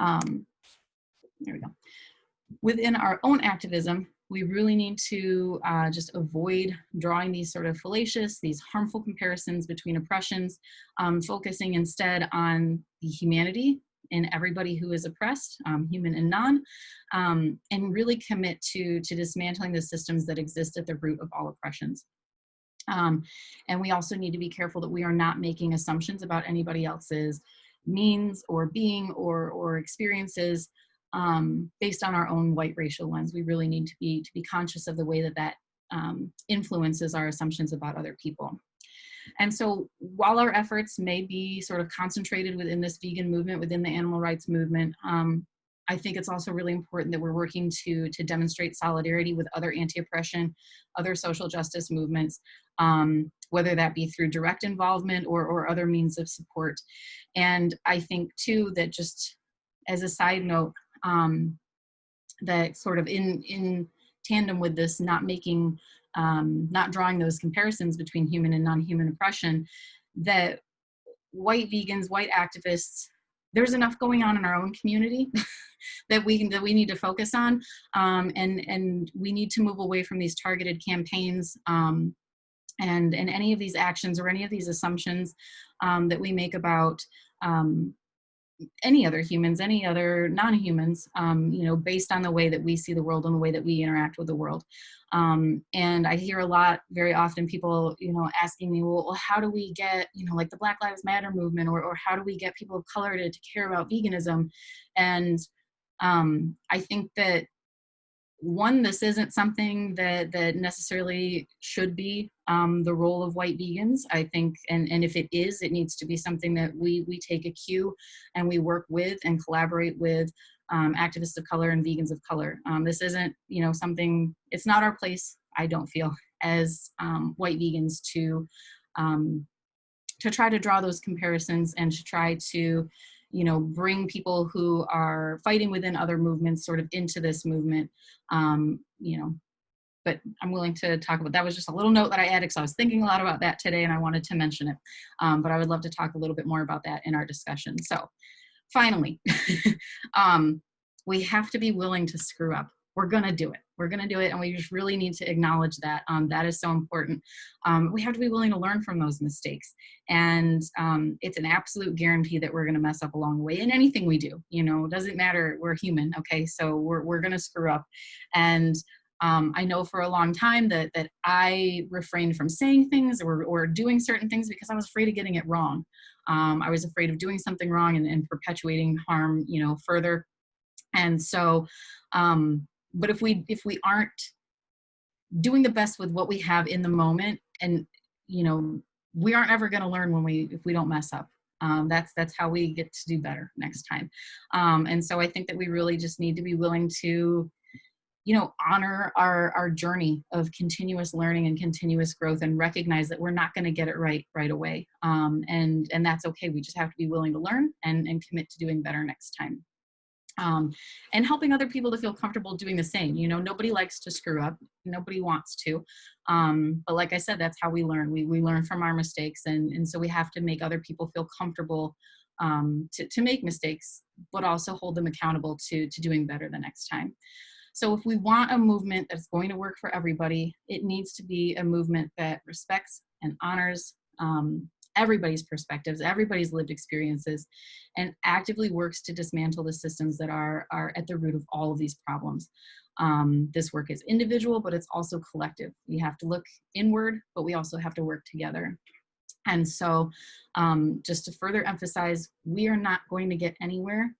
There we go. Within our own activism, we really need to just avoid drawing these sort of fallacious, these harmful comparisons between oppressions, focusing instead on the humanity in everybody who is oppressed, human and non, and really commit to dismantling the systems that exist at the root of all oppressions. And we also need to be careful that we are not making assumptions about anybody else's means or being or experiences based on our own white racial lens. We really need to be conscious of the way that influences our assumptions about other people. And so while our efforts may be sort of concentrated within this vegan movement, within the animal rights movement, I think it's also really important that we're working to demonstrate solidarity with other anti-oppression, other social justice movements, whether that be through direct involvement or other means of support. And I think too that, just as a side note, that sort of in tandem with this, not drawing those comparisons between human and non-human oppression, that white vegans, white activists, there's enough going on in our own community that we need to focus on, and we need to move away from these targeted campaigns and any of these actions or any of these assumptions that we make about any other humans, any other non-humans, based on the way that we see the world and the way that we interact with the world. And I hear a lot, very often, people, asking me, well, how do we get, like the Black Lives Matter movement, or how do we get people of color to care about veganism? And I think that, one, this isn't something that necessarily should be the role of white vegans. I think, and if it is, it needs to be something that we take a cue and we work with and collaborate with activists of color and vegans of color. This isn't, something, it's not our place, I don't feel, as white vegans to try to draw those comparisons and to try to bring people who are fighting within other movements sort of into this movement. But I'm willing to talk about, that was just a little note that I added because I was thinking a lot about that today and I wanted to mention it. But I would love to talk a little bit more about that in our discussion. So finally, we have to be willing to screw up. We're gonna do it. We're gonna do it, and we just really need to acknowledge that. That is so important. We have to be willing to learn from those mistakes, and it's an absolute guarantee that we're gonna mess up along the way in anything we do. It doesn't matter. We're human, okay? So we're gonna screw up, and I know for a long time that I refrained from saying things or doing certain things because I was afraid of getting it wrong. I was afraid of doing something wrong and perpetuating harm, further. And so, but if we aren't doing the best with what we have in the moment, and we aren't ever going to learn if we don't mess up. That's how we get to do better next time. And so I think that we really just need to be willing to honor our journey of continuous learning and continuous growth, and recognize that we're not going to get it right away. And that's okay. We just have to be willing to learn and commit to doing better next time. And helping other people to feel comfortable doing the same. Nobody likes to screw up. Nobody wants to. But like I said, that's how we learn. We learn from our mistakes. And so we have to make other people feel comfortable to make mistakes, but also hold them accountable to doing better the next time. So if we want a movement that's going to work for everybody, it needs to be a movement that respects and honors everybody's perspectives, everybody's lived experiences, and actively works to dismantle the systems that are at the root of all of these problems. This work is individual, but it's also collective. We have to look inward, but we also have to work together. And so just to further emphasize, we are not going to get anywhere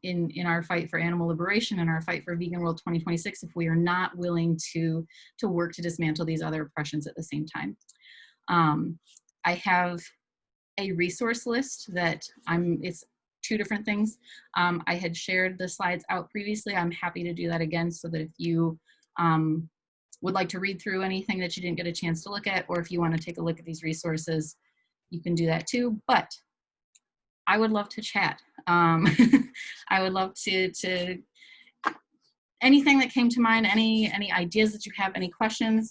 in our fight for animal liberation and our fight for Vegan World 2026 if we are not willing to work to dismantle these other oppressions at the same time. I have a resource list that it's two different things. I had shared the slides out previously. I'm happy to do that again, so that if you would like to read through anything that you didn't get a chance to look at, or if you want to take a look at these resources, you can do that too. But I would love to chat. I would love to anything that came to mind, any ideas that you have, any questions.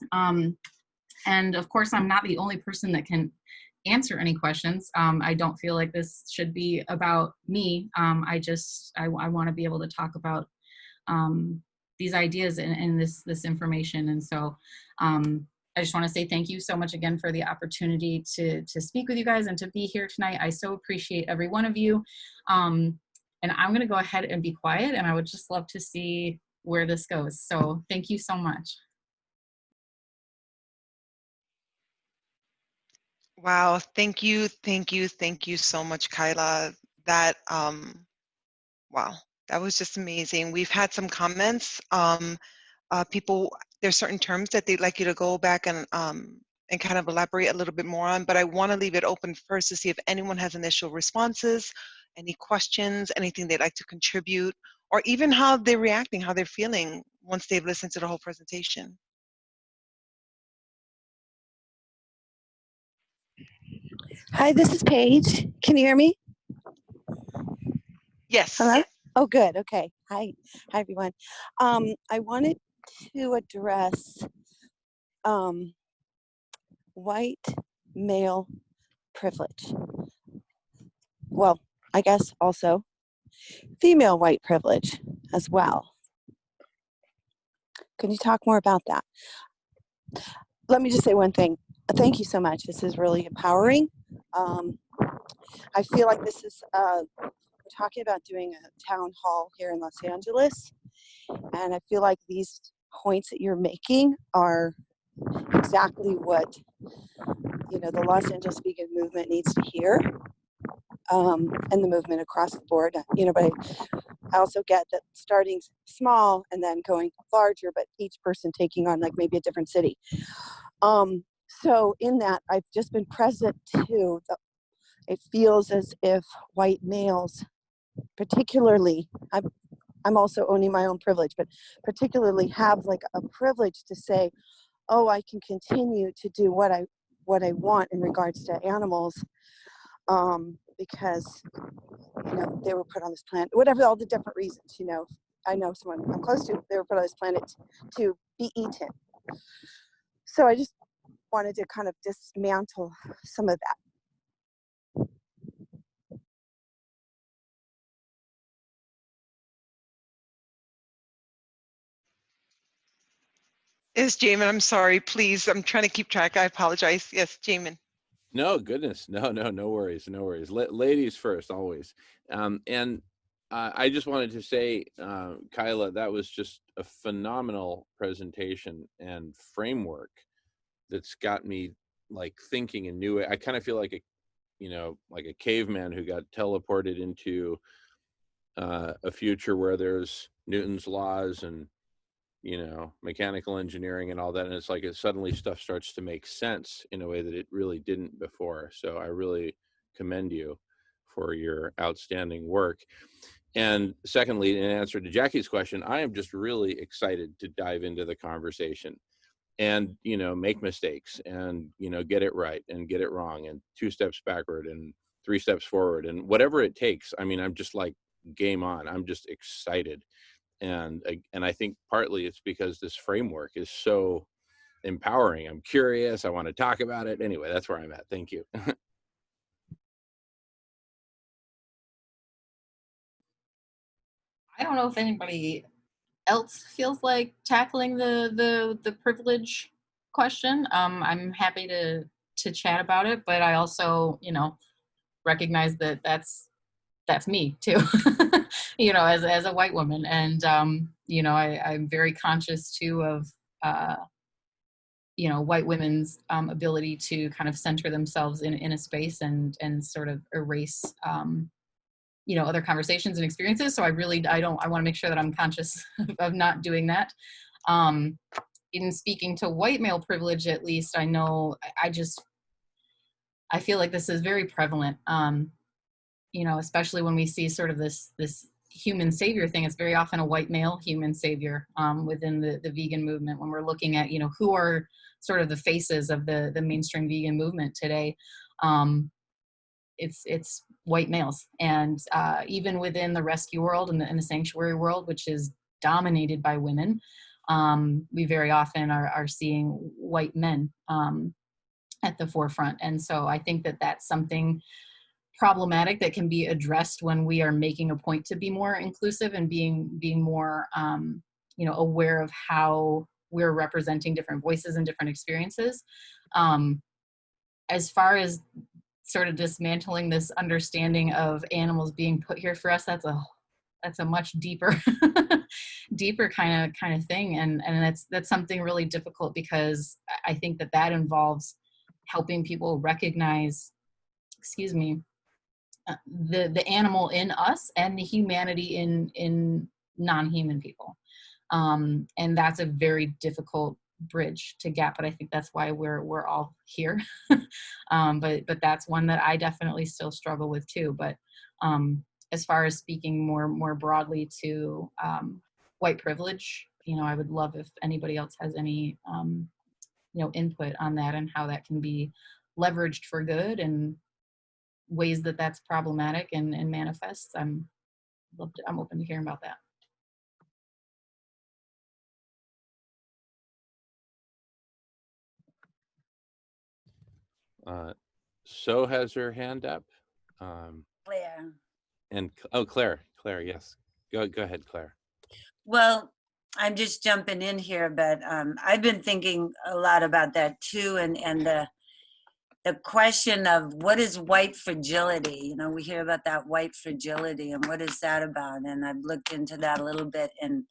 And of course, I'm not the only person that can answer any questions. I don't feel like this should be about me. I want to be able to talk about these ideas and this information. And so I just want to say thank you so much again for the opportunity to speak with you guys and to be here tonight. I so appreciate every one of you. And I'm going to go ahead and be quiet, and I would just love to see where this goes. So thank you so much. Wow, thank you so much, Kyla. That wow, that was just amazing. We've had some comments. People, there's certain terms that they'd like you to go back and kind of elaborate a little bit more on, but I want to leave it open first to see if anyone has initial responses, any questions, anything they'd like to contribute, or even how they're reacting, how they're feeling once they've listened to the whole presentation. Hi, this is Paige. Can you hear me? Yes. Hello? Oh, good. Okay. Hi. Hi, everyone. I wanted to address white male privilege. Well, I guess also female white privilege as well. Can you talk more about that? Let me just say one thing. Thank you so much. This is really empowering. I feel like this is, we're talking about doing a town hall here in Los Angeles. And I feel like these points that you're making are exactly what, the Los Angeles vegan movement needs to hear, and the movement across the board. But I also get that starting small and then going larger, but each person taking on like maybe a different city. So in that, I've just been present to it feels as if white males, particularly, I'm also owning my own privilege, but particularly have like a privilege to say, oh, I can continue to do what I want in regards to animals, because they were put on this planet, whatever, all the different reasons. I know someone I'm close to, they were put on this planet to be eaten. So I just wanted to kind of dismantle some of that. Yes, Jamin, I'm sorry, please. I'm trying to keep track. I apologize. Yes, Jamin. No, goodness. No worries. No worries. Ladies first, always. And I just wanted to say, Kyla, that was just a phenomenal presentation and framework that's got me like thinking in new way. I kind of feel like like a caveman who got teleported into a future where there's Newton's laws and mechanical engineering and all that, and it's like suddenly stuff starts to make sense in a way that it really didn't before. So I really commend you for your outstanding work. And secondly, in answer to Jackie's question, I am just really excited to dive into the conversation and make mistakes and get it right and get it wrong and 2 steps backward and 3 steps forward and whatever it takes. I mean, I'm just like game on. I'm just excited. And I think partly it's because this framework is so empowering. I'm curious. I want to talk about it. Anyway, that's where I'm at. Thank you. I don't know if anybody else feels like tackling the privilege question. I'm happy to chat about it, but I also recognize that that's me too. As a white woman, and I'm very conscious too of white women's ability to kind of center themselves in a space and sort of erase other conversations and experiences. So I want to make sure that I'm conscious of not doing that. In speaking to white male privilege, at least I know I feel like this is very prevalent. Especially when we see sort of this human savior thing. It's very often a white male human savior within the vegan movement. When we're looking at who are sort of the faces of the mainstream vegan movement today, it's white males. And even within the rescue world and the sanctuary world, which is dominated by women, we very often are seeing white men at the forefront. And so I think that that's something problematic that can be addressed when we are making a point to be more inclusive and being more aware of how we're representing different voices and different experiences. As far as sort of dismantling this understanding of animals being put here for us, that's a much deeper deeper kind of thing, and that's something really difficult, because I think that involves helping people recognize, excuse me, the animal in us and the humanity in non-human people. And that's a very difficult bridge to get, but I think that's why we're all here. But that's one that I definitely still struggle with too. But as far as speaking more broadly to white privilege, I would love if anybody else has any input on that and how that can be leveraged for good and ways that that's problematic and manifests. I'm open to hearing about that. So has her hand up. Claire. And Claire, yes. Go ahead, Claire. Well, I'm just jumping in here, but I've been thinking a lot about that too, and the question of what is white fragility. We hear about that white fragility, and what is that about? And I've looked into that a little bit, and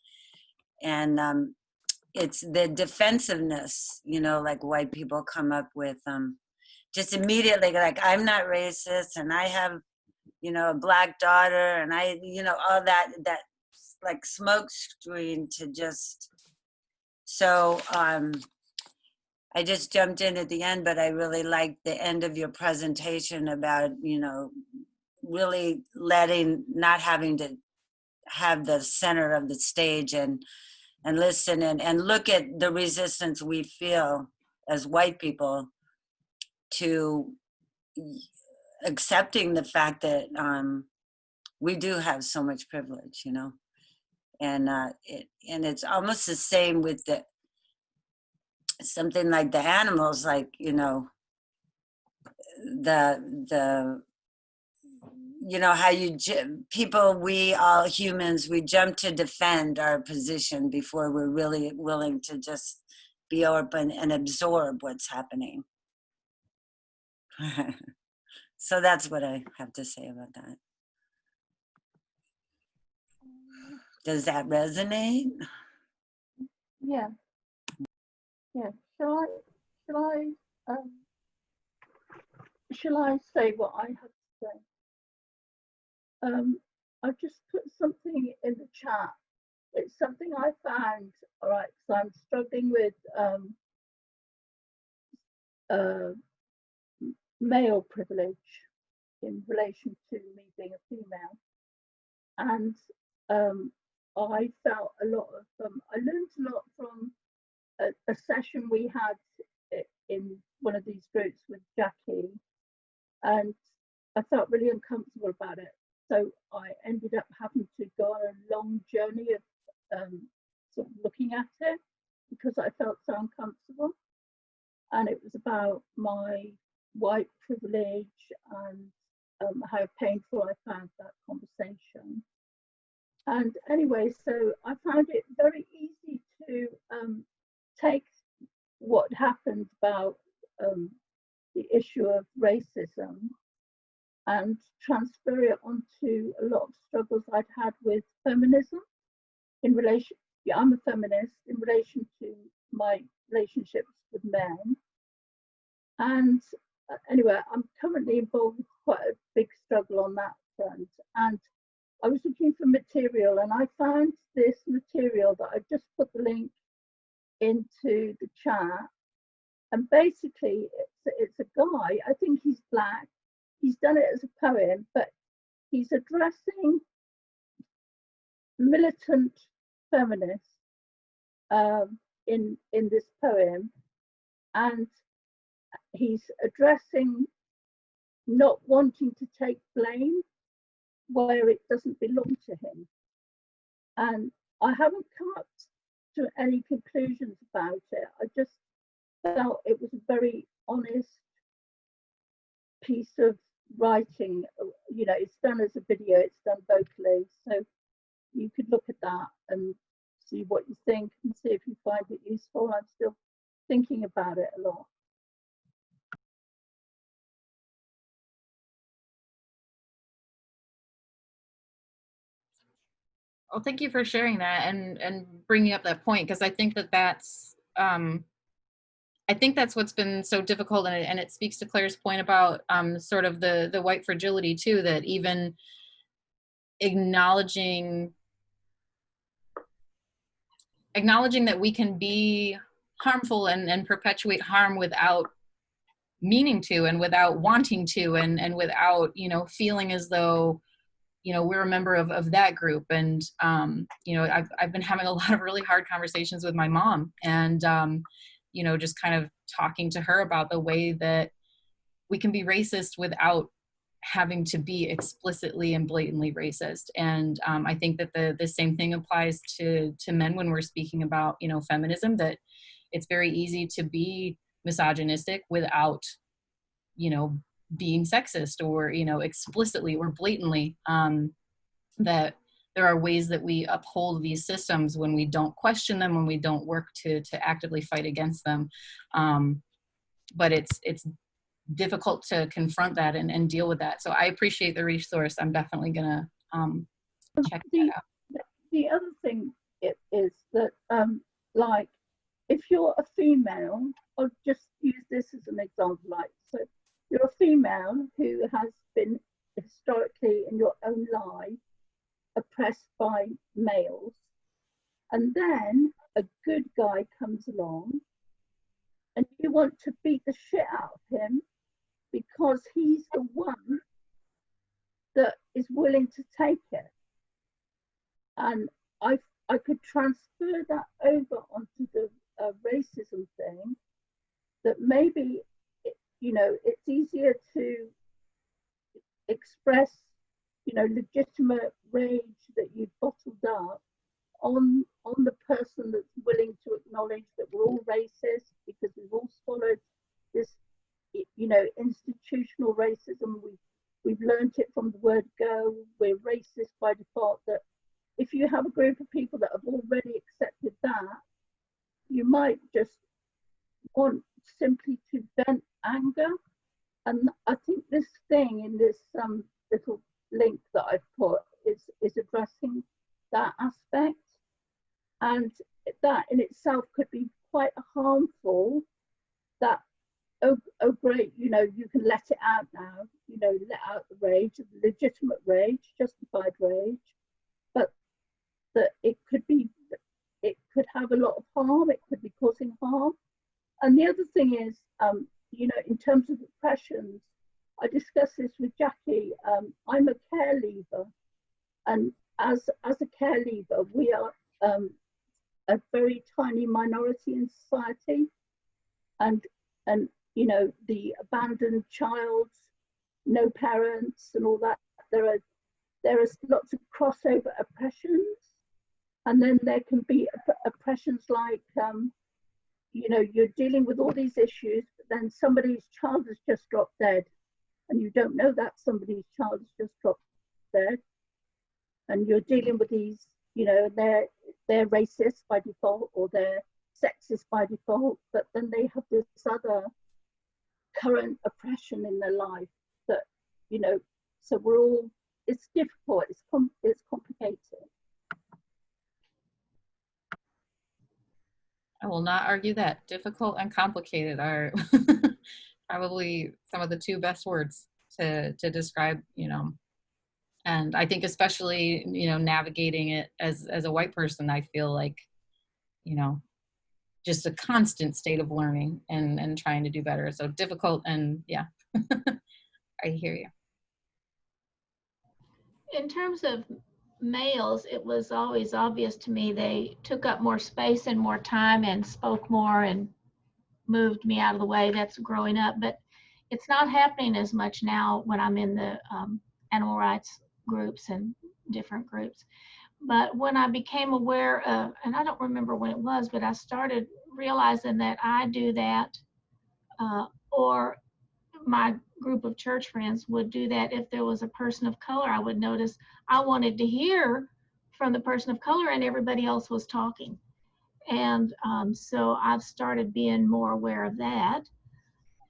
it's the defensiveness. Like white people come up with just immediately, like, I'm not racist, and I have a black daughter, and I all that like smoke screen to just. So I just jumped in at the end, but I really liked the end of your presentation about really not having to have the center of the stage and listen and look at the resistance we feel as white people to accepting the fact that we do have so much privilege, and it's almost the same with something like the animals, like the how we all humans, we jump to defend our position before we're really willing to just be open and absorb what's happening. So that's what I have to say about that. Does that resonate? Yeah. Shall I say what I have to say? I've just put something in the chat. It's something I found. All right, so I'm struggling with male privilege in relation to me being a female, and I felt a lot of I learned a lot from a session we had in one of these groups with Jackie, and I felt really uncomfortable about it. So I ended up having to go on a long journey of sort of looking at it because I felt so uncomfortable. And it was about my white privilege and how painful I found that conversation. And anyway, so I found it very easy to take what happened about the issue of racism and transfer it onto a lot of struggles I'd had with feminism in relation. Yeah, I'm a feminist in relation to my relationships with men. And anyway, I'm currently involved with quite a big struggle on that front. And I was looking for material, and I found this material that I just put the link into the chat. And basically, it's a guy, I think he's black. He's done it as a poem, but he's addressing militant feminists in this poem, and he's addressing not wanting to take blame where it doesn't belong to him. And I haven't come up to any conclusions about it. I just felt it was a very honest piece of writing. It's done as a video, it's done vocally, so you could look at that and see what you think and see if you find it useful. I'm still thinking about it a lot. Well, thank you for sharing that and bringing up that point, because I think that that's I think that's what's been so difficult, and it speaks to Claire's point about sort of the white fragility too, that even acknowledging that we can be harmful and perpetuate harm without meaning to, and without wanting to, and without, you know, feeling as though, you know, we're a member of that group. And you know, I've been having a lot of really hard conversations with my mom, and you know, just kind of talking to her about the way that we can be racist without having to be explicitly and blatantly racist. And I think that the same thing applies to men when we're speaking about, you know, feminism, that it's very easy to be misogynistic without, you know, being sexist, or, you know, explicitly or blatantly. That there are ways that we uphold these systems when we don't question them, when we don't work to actively fight against them. But it's difficult to confront that and deal with that. So I appreciate the resource. I'm definitely gonna check that out. The other thing is that, like, if you're a female, I'll just use this as an example. Like, so you're a female who has been historically in your own life oppressed by males, and then a good guy comes along and you want to beat the shit out of him because he's the one that is willing to take it. And I could transfer that over onto the racism thing, that maybe, you know, it's easier to express, you know, legitimate rage that you've bottled up on the person that's willing to acknowledge that we're all racist, because we've all swallowed this, you know, institutional racism. We've learned it from the word go. We're racist by default. That if you have a group of people that have already accepted that, you might just want simply to vent anger. And I think this thing in this little link that I've put is addressing that aspect. And that in itself could be quite harmful, that, oh great, you know, you can let it out now, you know, let out the rage, legitimate rage, justified rage, but that it could have a lot of harm, it could be causing harm. And the other thing is, you know, in terms of oppressions, I discussed this with Jackie. I'm a care leaver, and as a care leaver, we are a very tiny minority in society, and you know, the abandoned child, no parents, and all that. There are lots of crossover oppressions, and then there can be oppressions like, you know, you're dealing with all these issues, but then somebody's child has just dropped dead, and you don't know that somebody's child has just dropped dead, and you're dealing with these, you know, they're racist by default, or they're sexist by default, but then they have this other current oppression in their life that, you know, so we're all, it's difficult, it's complicated. I will not argue that. Difficult and complicated are probably some of the two best words to describe, you know. And I think especially, you know, navigating it as a white person, I feel like, you know, just a constant state of learning and trying to do better. So difficult, and yeah, I hear you. In terms of males, it was always obvious to me they took up more space and more time and spoke more and moved me out of the way. That's growing up, but it's not happening as much now when I'm in the animal rights groups and different groups. But when I became aware of, and I don't remember when it was, but I started realizing that I do that, or my group of church friends would do that. If there was a person of color, I would notice I wanted to hear from the person of color and everybody else was talking. And so I've started being more aware of that.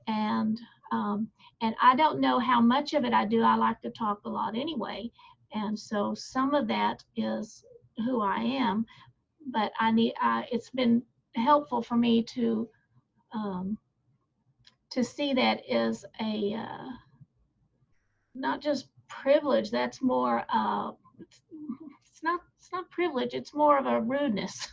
And I don't know how much of it I do. I like to talk a lot anyway. And so some of that is who I am, but it's been helpful for me to to see that as a not just privilege. That's more. It's not privilege. It's more of a rudeness.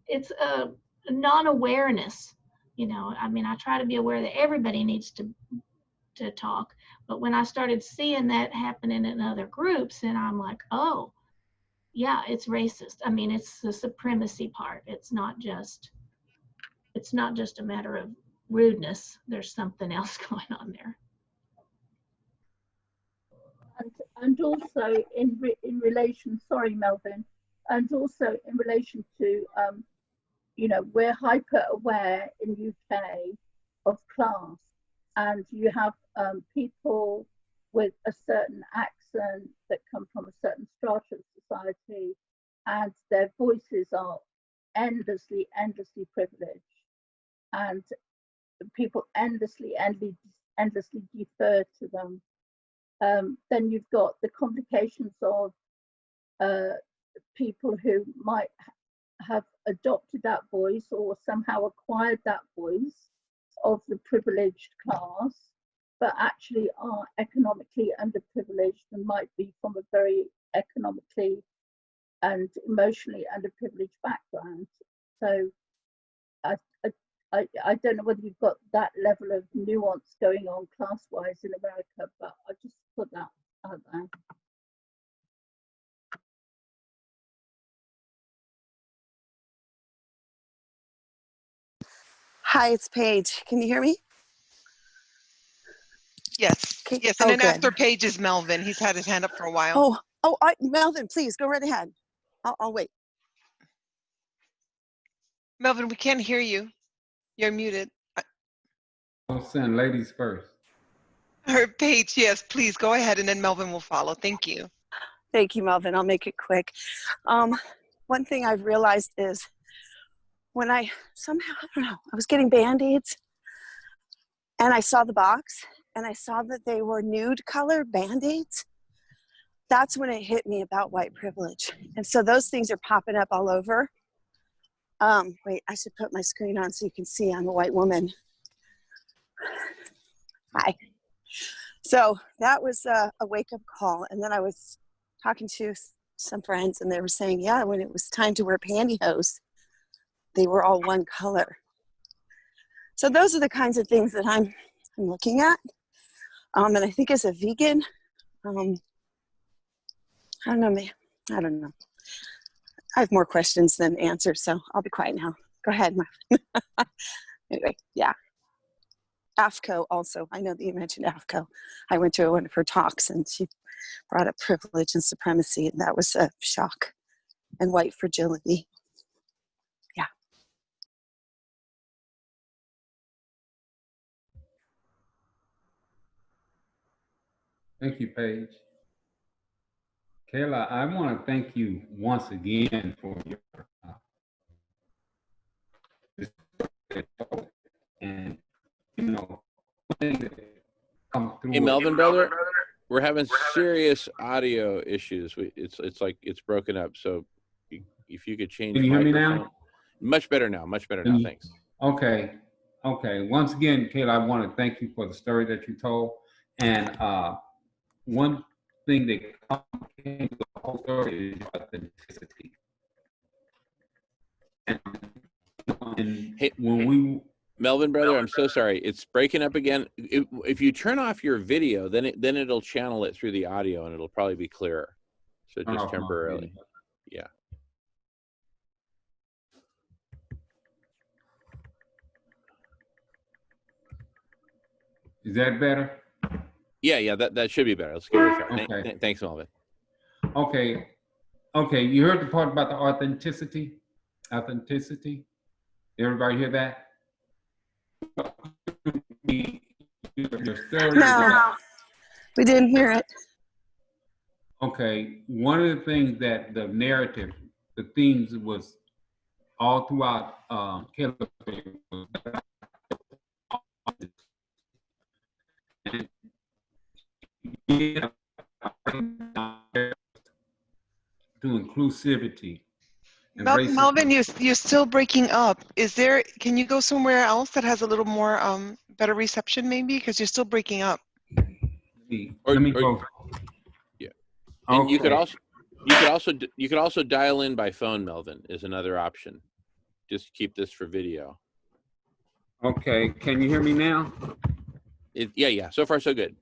It's a non-awareness. You know, I mean, I try to be aware that everybody needs to talk, but when I started seeing that happening in other groups, and I'm like, oh, yeah, it's racist. I mean, it's the supremacy part. It's not just a matter of rudeness. There's something else going on there. And also in relation, sorry, Melvin, and also in relation to, you know, we're hyper aware in UK of class, and you have people with a certain accent that come from a certain strata of society, and their voices are endlessly privileged, and people endlessly defer to them. Then you've got the complications of people who might have adopted that voice or somehow acquired that voice of the privileged class, but actually are economically underprivileged and might be from a very economically and emotionally underprivileged background. So I don't know whether you've got that level of nuance going on class-wise in America, but I just put that out there. Hi, it's Paige. Can you hear me? Yes, Okay. yes, and Oh, then good. after Paige is Melvin. He's had his hand up for a while. Melvin, please go right ahead. I'll wait. Melvin, we can't hear you. You're muted. I'll send ladies first. Or Paige, yes, please go ahead, and then Melvin will follow. Thank you. Thank you, Melvin. I'll make it quick. One thing I've realized is when I was getting Band-Aids and I saw the box and I saw that they were nude color Band-Aids, that's when it hit me about white privilege. And so those things are popping up all over. Wait, I should put my screen on so you can see I'm a white woman. Hi. So that was a wake-up call. And then I was talking to some friends and they were saying, yeah, when it was time to wear pantyhose, they were all one color. So those are the kinds of things that I'm looking at. And I think as a vegan, I don't know. I have more questions than answers, so I'll be quiet now. Go ahead, Marvin. Anyway, yeah. AFCO also. I know that you mentioned AFCO. I went to one of her talks and she brought up privilege and supremacy, and that was a shock. And white fragility. Yeah. Thank you, Paige. Kayla, I want to thank you once again for your and you know come through. Hey, Melvin, brother, we're having serious audio issues. It's like it's broken up. So if you could change. Can you hear me now? Much better now. Much better now. Thanks. Okay. Once again, Kayla, I want to thank you for the story that you told. And one thing that came to the whole story is authenticity. And hey, when Melvin, brother, I'm so sorry. It's breaking up again. If you turn off your video, then it'll channel it through the audio, and it'll probably be clearer. So just temporarily. Yeah. Is that better? Yeah, that should be better. Let's give it a try. Okay. Thanks, Melvin. Okay. You heard the part about the authenticity? Authenticity? Everybody hear that? No, we didn't hear it. Okay, one of the things that the narrative, the themes was all throughout Caleb to inclusivity. and racism. Melvin, you're still breaking up. Can you go somewhere else that has a little more better reception maybe? Because you're still breaking up. Let me go. Yeah. And Okay. you could also dial in by phone, Melvin, is another option. Just keep this for video. Okay, can you hear me now? Yeah. So far, so good.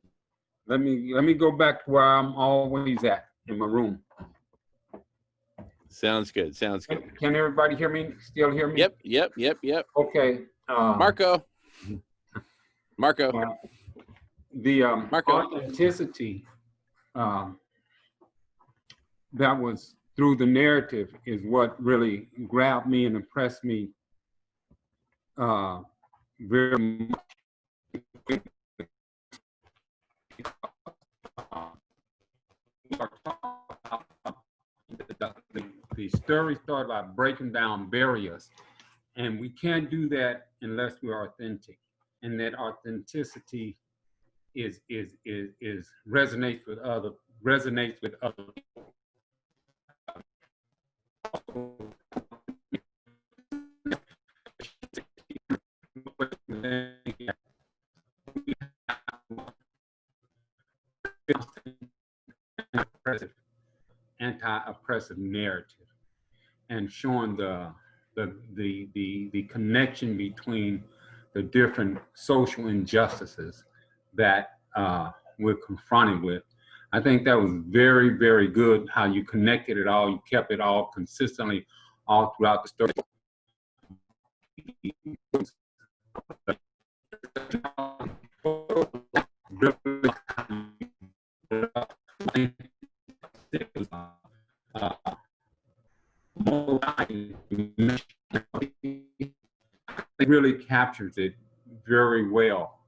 Let me go back to where I'm always at, in my room. Sounds good. Sounds good. Can everybody hear me? Still hear me? Yep. Okay. Marco. The Marco. authenticity that was through the narrative is what really grabbed me and impressed me very much. The story started by breaking down barriers, and we can't do that unless we're authentic. And that authenticity is resonates with other people. Anti-oppressive narrative, and showing the connection between the different social injustices that we're confronted with. I think that was very, very good how you connected it all. You kept it all consistently all throughout the story. It really captures it very well.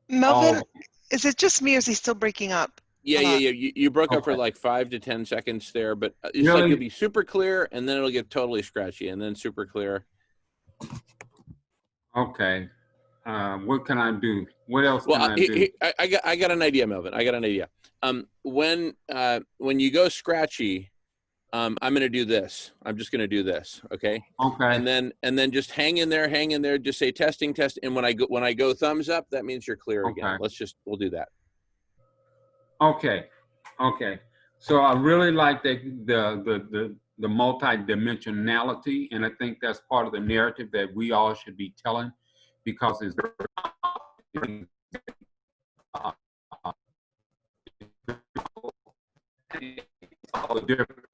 Melvin, is it just me or is he still breaking up? Yeah. You broke up for like 5 to 10 seconds there, but it's Really? like it'll be super clear and then it'll get totally scratchy and then super clear. Okay. What can I do? What else can I do? I got an idea, Melvin. I got an idea. When you go scratchy, I'm going to do this. I'm just going to do this. Okay. Okay. And then just hang in there. Just say testing, test. And when I go thumbs up, that means you're clear again. We'll do that. Okay. So I really like the multi-dimensionality, and I think that's part of the narrative that we all should be telling, because it's all the different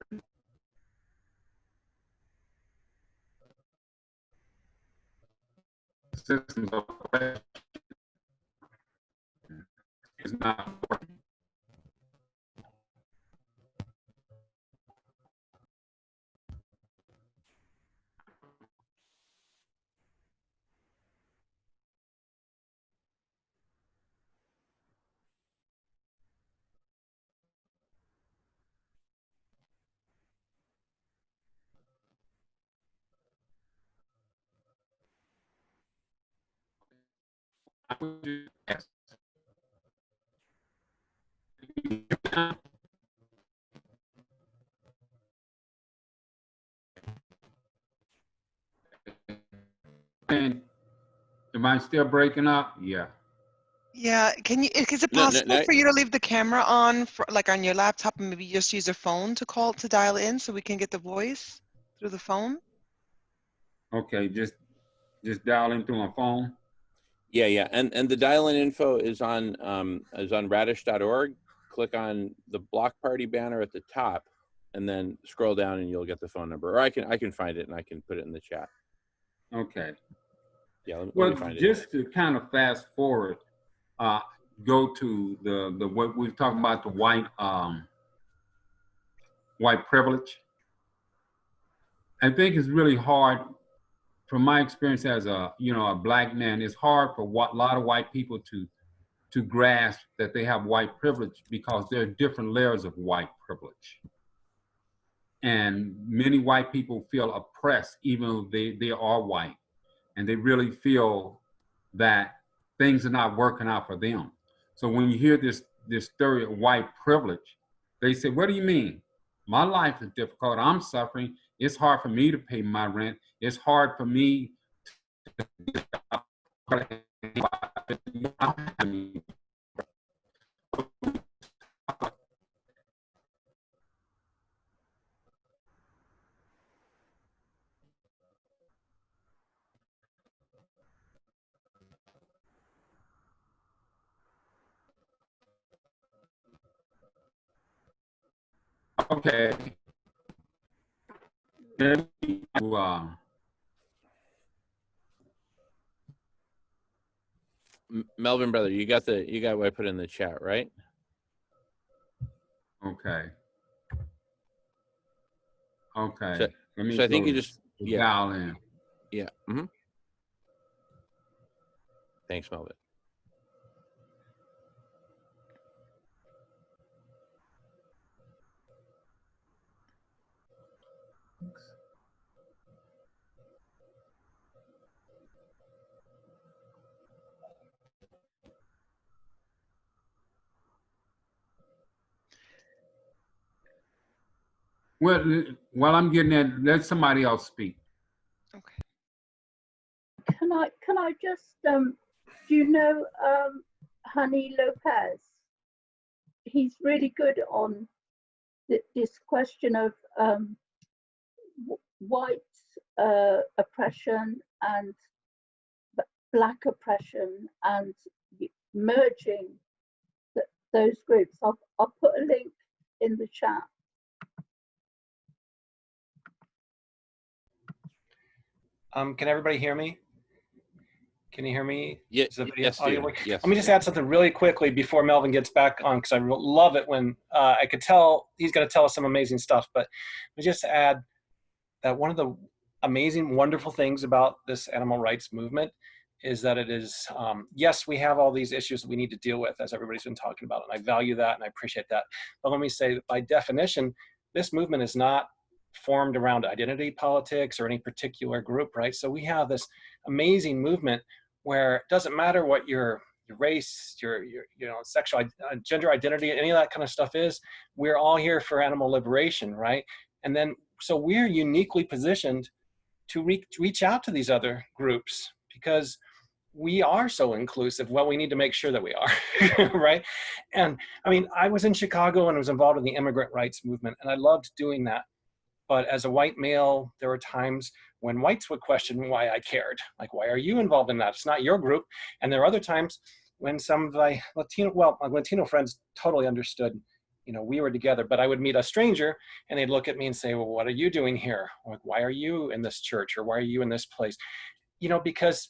systems of oppression is not working. And am I still breaking up? Yeah. Yeah, is it possible for you to leave the camera on like on your laptop and maybe just use a phone to dial in so we can get the voice through the phone? Okay, just dial in through my phone. Yeah. And the dial-in info is on radish.org. Click on the block party banner at the top and then scroll down and you'll get the phone number. Or I can find it and I can put it in the chat. Okay. Yeah, let well, me find it. Just to kind of fast forward, go to the what we're talking about, the white privilege. I think it's really hard, from my experience as a black man. It's hard for a lot of white people to grasp that they have white privilege, because there are different layers of white privilege. And many white people feel oppressed, even though they are white, and they really feel that things are not working out for them. So when you hear this story of white privilege, they say, what do you mean? My life is difficult, I'm suffering, It's hard for me to pay my rent. It's hard for me to okay. Melvin, brother, you got what I put in the chat, right? Okay. Okay. So, Let me so I think go you just dial in. Yeah. Mm-hmm. Thanks, Melvin. Well, while I'm getting that, let somebody else speak. Okay. Can I just do you know Honey Lopez? He's really good on this question of white oppression and black oppression and merging those groups. I'll put a link in the chat. Can everybody hear me? Can you hear me? Yeah, Is the video, yes, audio Stephen. working? Yes. Let me just add something really quickly before Melvin gets back on, because I love it when I could tell he's going to tell us some amazing stuff. But let me just add that one of the amazing, wonderful things about this animal rights movement is that it is, yes, we have all these issues that we need to deal with, as everybody's been talking about, and I value that and I appreciate that. But let me say that by definition, this movement is not formed around identity politics or any particular group, right? So we have this amazing movement where it doesn't matter what your race, your sexual gender identity, any of that kind of stuff is. We're all here for animal liberation, right? And then so we're uniquely positioned to reach out to these other groups because we are so inclusive. Well, we need to make sure that we are, right? And I mean, I was in Chicago and was involved in the immigrant rights movement, and I loved doing that. But as a white male, there were times when whites would question why I cared. Like, why are you involved in that? It's not your group. And there are other times when some of my Latino friends totally understood, we were together, but I would meet a stranger and they'd look at me and say, well, what are you doing here? Or like, why are you in this church? Or why are you in this place? Because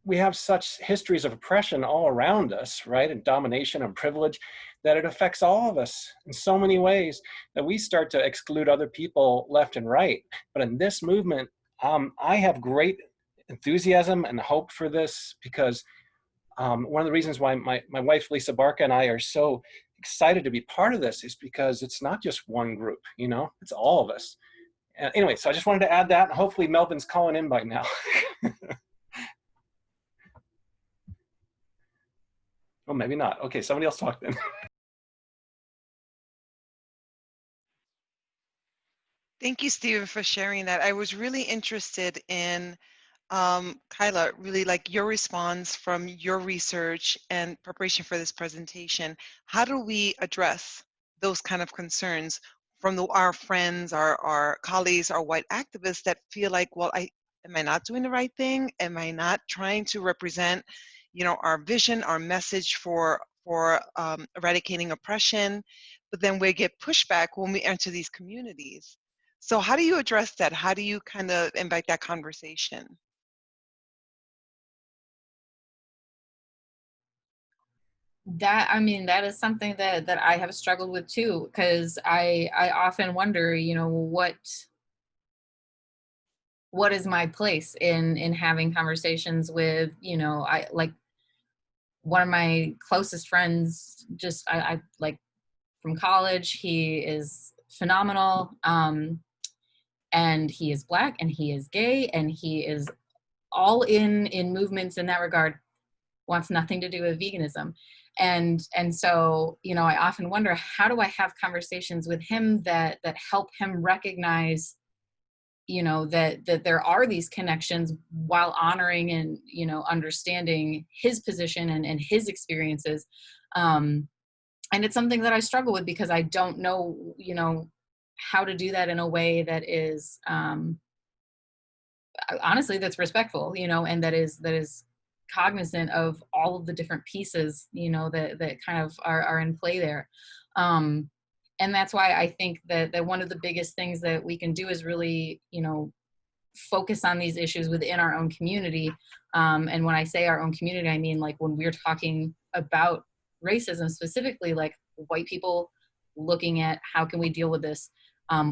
we have such histories of oppression all around us, right? And domination and privilege, that it affects all of us in so many ways that we start to exclude other people left and right. But in this movement, I have great enthusiasm and hope for this because one of the reasons why my wife, Lisa Barca, and I are so excited to be part of this is because it's not just one group, it's all of us. Anyway, so I just wanted to add that, and hopefully Melvin's calling in by now. Oh, maybe not. Okay, somebody else talk then. Thank you, Stephen, for sharing that. I was really interested in, Kyla, really like your response from your research and preparation for this presentation. How do we address those kind of concerns from our friends, our colleagues, our white activists that feel like, well, am I not doing the right thing? Am I not trying to represent, our vision, our message for eradicating oppression? But then we get pushback when we enter these communities. So how do you address that? How do you kind of invite that conversation? That is something that I have struggled with too, because I often wonder, what is my place in having conversations with, I like one of my closest friends, just I like from college. He is phenomenal, and he is Black and he is gay and he is all in movements in that regard, wants nothing to do with veganism. And so, I often wonder, how do I have conversations with him that help him recognize you know, that there are these connections while honoring and, you know, understanding his position and his experiences. And it's something that I struggle with because I don't know, you know, how to do that in a way that is, honestly, that's respectful, you know, and that is cognizant of all of the different pieces, you know, that kind of are in play there. Um, and that's why I think that one of the biggest things that we can do is really, you know, focus on these issues within our own community. And when I say our own community, I mean, like, when we're talking about racism specifically, like white people looking at how can we deal with this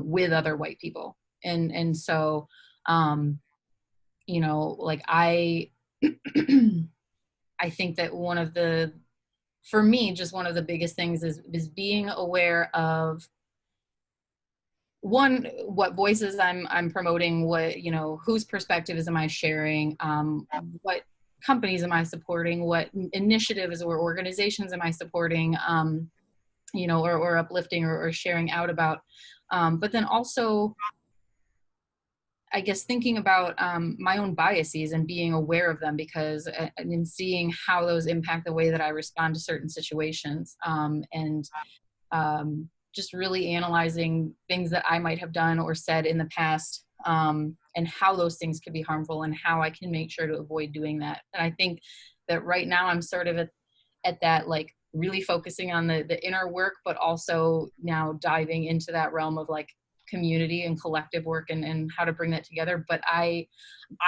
with other white people. And so, you know, like I think that one of the, for me, just one of the biggest things is being aware of, one, what voices I'm promoting, what, you know, whose perspectives am I sharing, what companies am I supporting, what initiatives or organizations am I supporting, you know, or uplifting or sharing out about. But then also, I guess, thinking about my own biases and being aware of them, because in seeing how those impact the way that I respond to certain situations, and just really analyzing things that I might have done or said in the past, and how those things could be harmful and how I can make sure to avoid doing that. And I think that right now I'm sort of at that, like, really focusing on the inner work, but also now diving into that realm of like community and collective work and how to bring that together. But I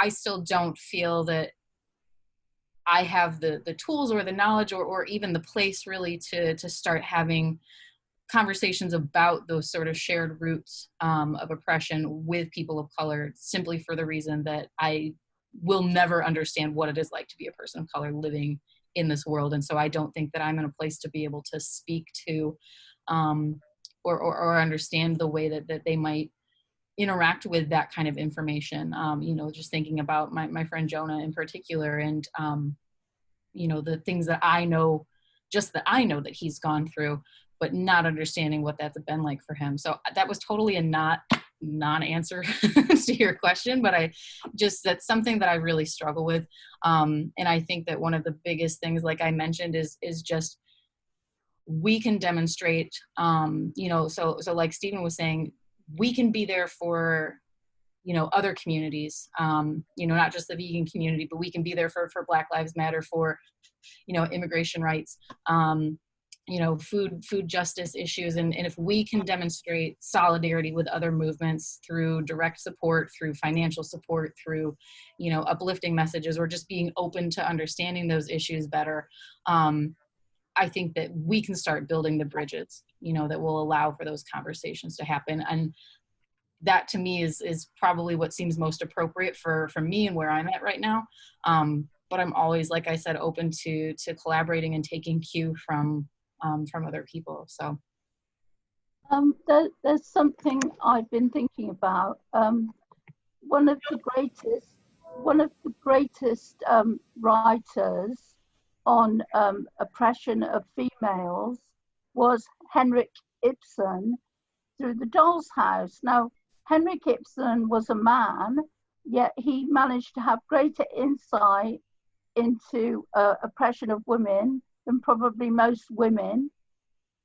still don't feel that I have the tools or the knowledge or even the place really to start having conversations about those sort of shared roots of oppression with people of color, simply for the reason that I will never understand what it is like to be a person of color living in this world. And so I don't think that I'm in a place to be able to speak to or understand the way that they might interact with that kind of information. You know, just thinking about my friend Jonah in particular, and you know, the things that I know, just that I know that he's gone through, but not understanding what that's been like for him. So that was totally a non-answer to your question, but that's something that I really struggle with. And I think that one of the biggest things, like I mentioned, is just, we can demonstrate, you know, so like Stephen was saying, we can be there for, you know, other communities, you know, not just the vegan community, but we can be there for Black Lives Matter, for, you know, immigration rights, you know, food justice issues. And if we can demonstrate solidarity with other movements through direct support, through financial support, through, you know, uplifting messages, or just being open to understanding those issues better, I think that we can start building the bridges, you know, that will allow for those conversations to happen. And that, to me, is probably what seems most appropriate for me and where I'm at right now. But I'm always, like I said, open to collaborating and taking cue from other people. So there's something I've been thinking about. One of the greatest writers on oppression of females was Henrik Ibsen, through The Doll's House. Now, Henrik Ibsen was a man, yet he managed to have greater insight into oppression of women than probably most women.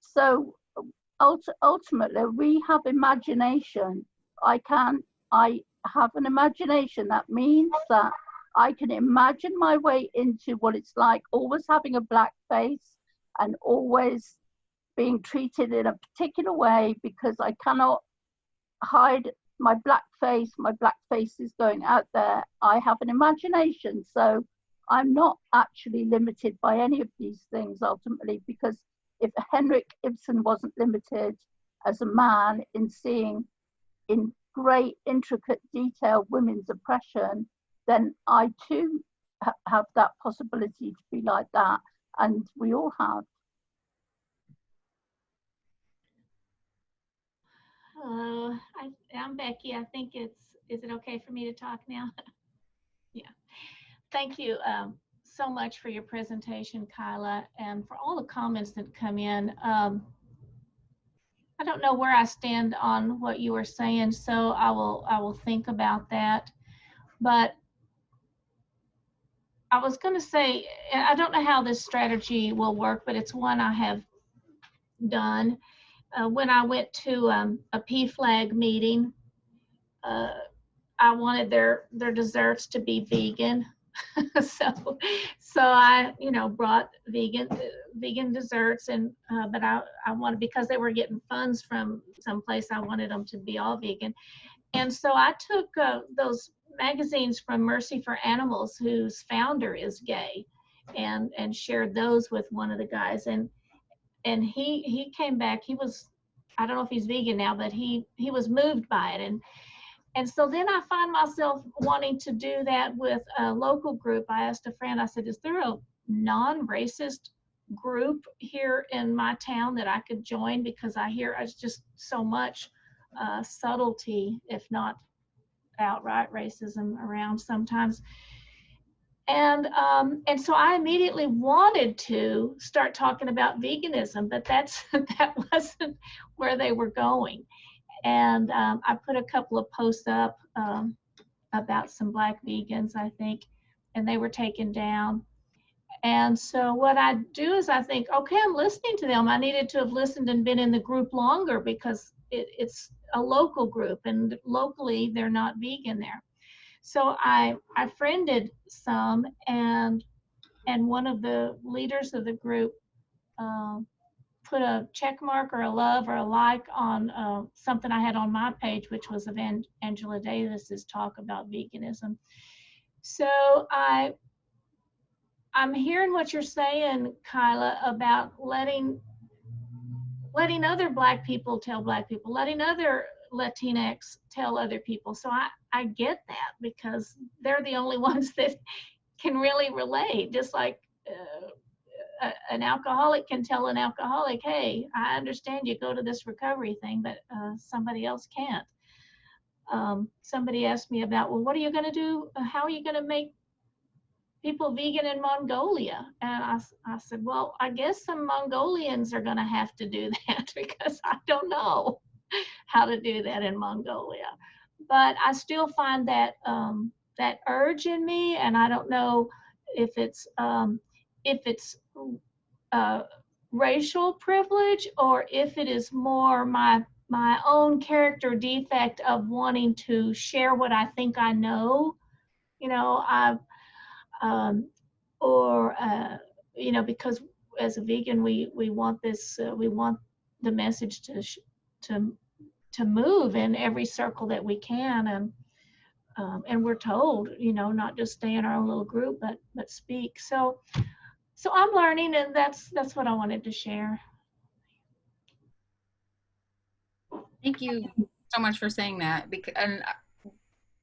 So ultimately, we have imagination. I have an imagination. That means that I can imagine my way into what it's like always having a black face and always being treated in a particular way, because I cannot hide my black face. My black face is going out there. I have an imagination. So I'm not actually limited by any of these things ultimately, because if Henrik Ibsen wasn't limited as a man in seeing in great intricate detail women's oppression, then I too have that possibility to be like that, and we all have. Hello, I'm Becky. I think is it okay for me to talk now? Yeah. Thank you so much for your presentation, Kyla, and for all the comments that come in. I don't know where I stand on what you were saying, so I will think about that. But I was going to say, and I don't know how this strategy will work, but it's one I have done. When I went to a PFLAG meeting, uh, I wanted their desserts to be vegan. so I, brought vegan desserts, and but I wanted, because they were getting funds from someplace, I wanted them to be all vegan. And so I took those magazines from Mercy for Animals, whose founder is gay, and shared those with one of the guys, and he came back. He was, I don't know if he's vegan now, but he was moved by it. And so then I find myself wanting to do that with a local group. I asked a friend, I said, is there a non-racist group here in my town that I could join? Because I hear it's just so much subtlety, if not outright racism around sometimes. And so I immediately wanted to start talking about veganism, but that wasn't where they were going. And I put a couple of posts up about some Black vegans, I think, and they were taken down. And so what I do is I think, okay, I'm listening to them. I needed to have listened and been in the group longer, because it's a local group, and locally they're not vegan there. So I friended some, and one of the leaders of the group put a check mark or a love or a like on something I had on my page, which was of Angela Davis's talk about veganism. So I'm hearing what you're saying, Kyla, about letting other Black people tell Black people, letting other Latinx tell other people. So I get that, because they're the only ones that can really relate. Just like an alcoholic can tell an alcoholic, hey, I understand you go to this recovery thing, but somebody else can't. Somebody asked me about, well, what are you going to do? How are you going to make people vegan in Mongolia? And I said, well, I guess some Mongolians are going to have to do that, because I don't know how to do that in Mongolia. But I still find that that urge in me, and I don't know if it's racial privilege, or if it is more my own character defect of wanting to share what I think I know. Because as a vegan, we want this, we want the message to move in every circle that we can, and we're told, not just stay in our own little group, but speak. So I'm learning, and that's what I wanted to share. Thank you so much for saying that.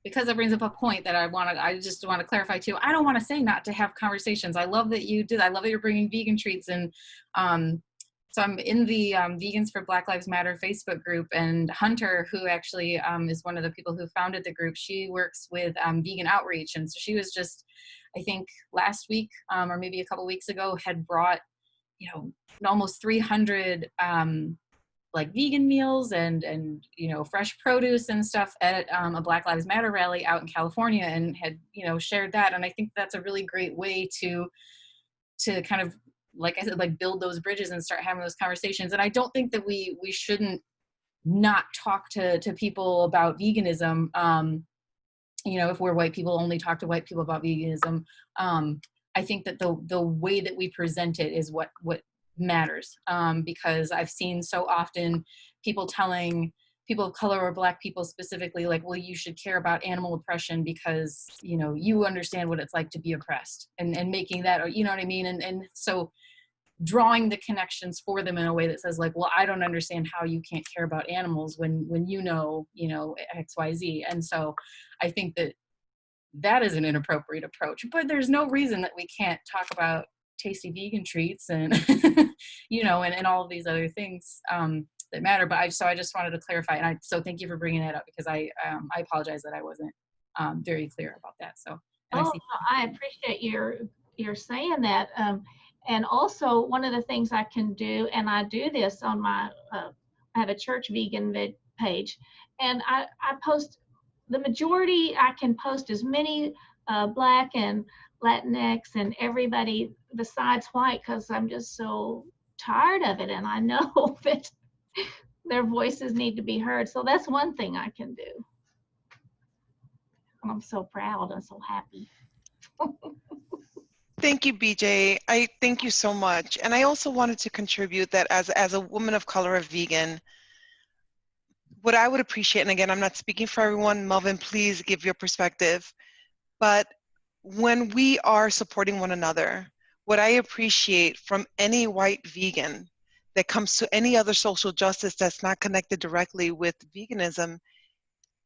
Because it brings up a point that I just want to clarify too. I don't want to say not to have conversations. I love that you did. I love that you're bringing vegan treats. And so I'm in the Vegans for Black Lives Matter Facebook group, and Hunter, who actually is one of the people who founded the group, she works with vegan outreach. And so she was just, I think last week or maybe a couple weeks ago, had brought, almost 300 like vegan meals and fresh produce and stuff at a Black Lives Matter rally out in California, and had shared that. And I think that's a really great way to kind of, like I said, like build those bridges and start having those conversations. And I don't think that we shouldn't not talk to people about veganism. If we're white people, only talk to white people about veganism. I think that the way that we present it is what matters, because I've seen so often people telling people of color or Black people specifically, like, well, you should care about animal oppression because you understand what it's like to be oppressed, and making that, or what I mean, and so drawing the connections for them in a way that says, like, well, I don't understand how you can't care about animals when XYZ. And so I think that is an inappropriate approach, but there's no reason that we can't talk about tasty vegan treats and and all of these other things that matter. But I just wanted to clarify, and so thank you for bringing that up, because I apologize that I wasn't very clear about that. So I appreciate your saying that, and also one of the things I can do, and I do this on my I have a church vegan page, and I post the majority. I can post as many Black and Latinx and everybody besides white, because I'm just so tired of it, and I know that their voices need to be heard. So that's one thing I can do. And I'm so proud and so happy. Thank you, BJ. I thank you so much. And I also wanted to contribute that as a woman of color, a vegan, what I would appreciate, and again, I'm not speaking for everyone, Melvin, please give your perspective, but when we are supporting one another, what I appreciate from any white vegan that comes to any other social justice that's not connected directly with veganism,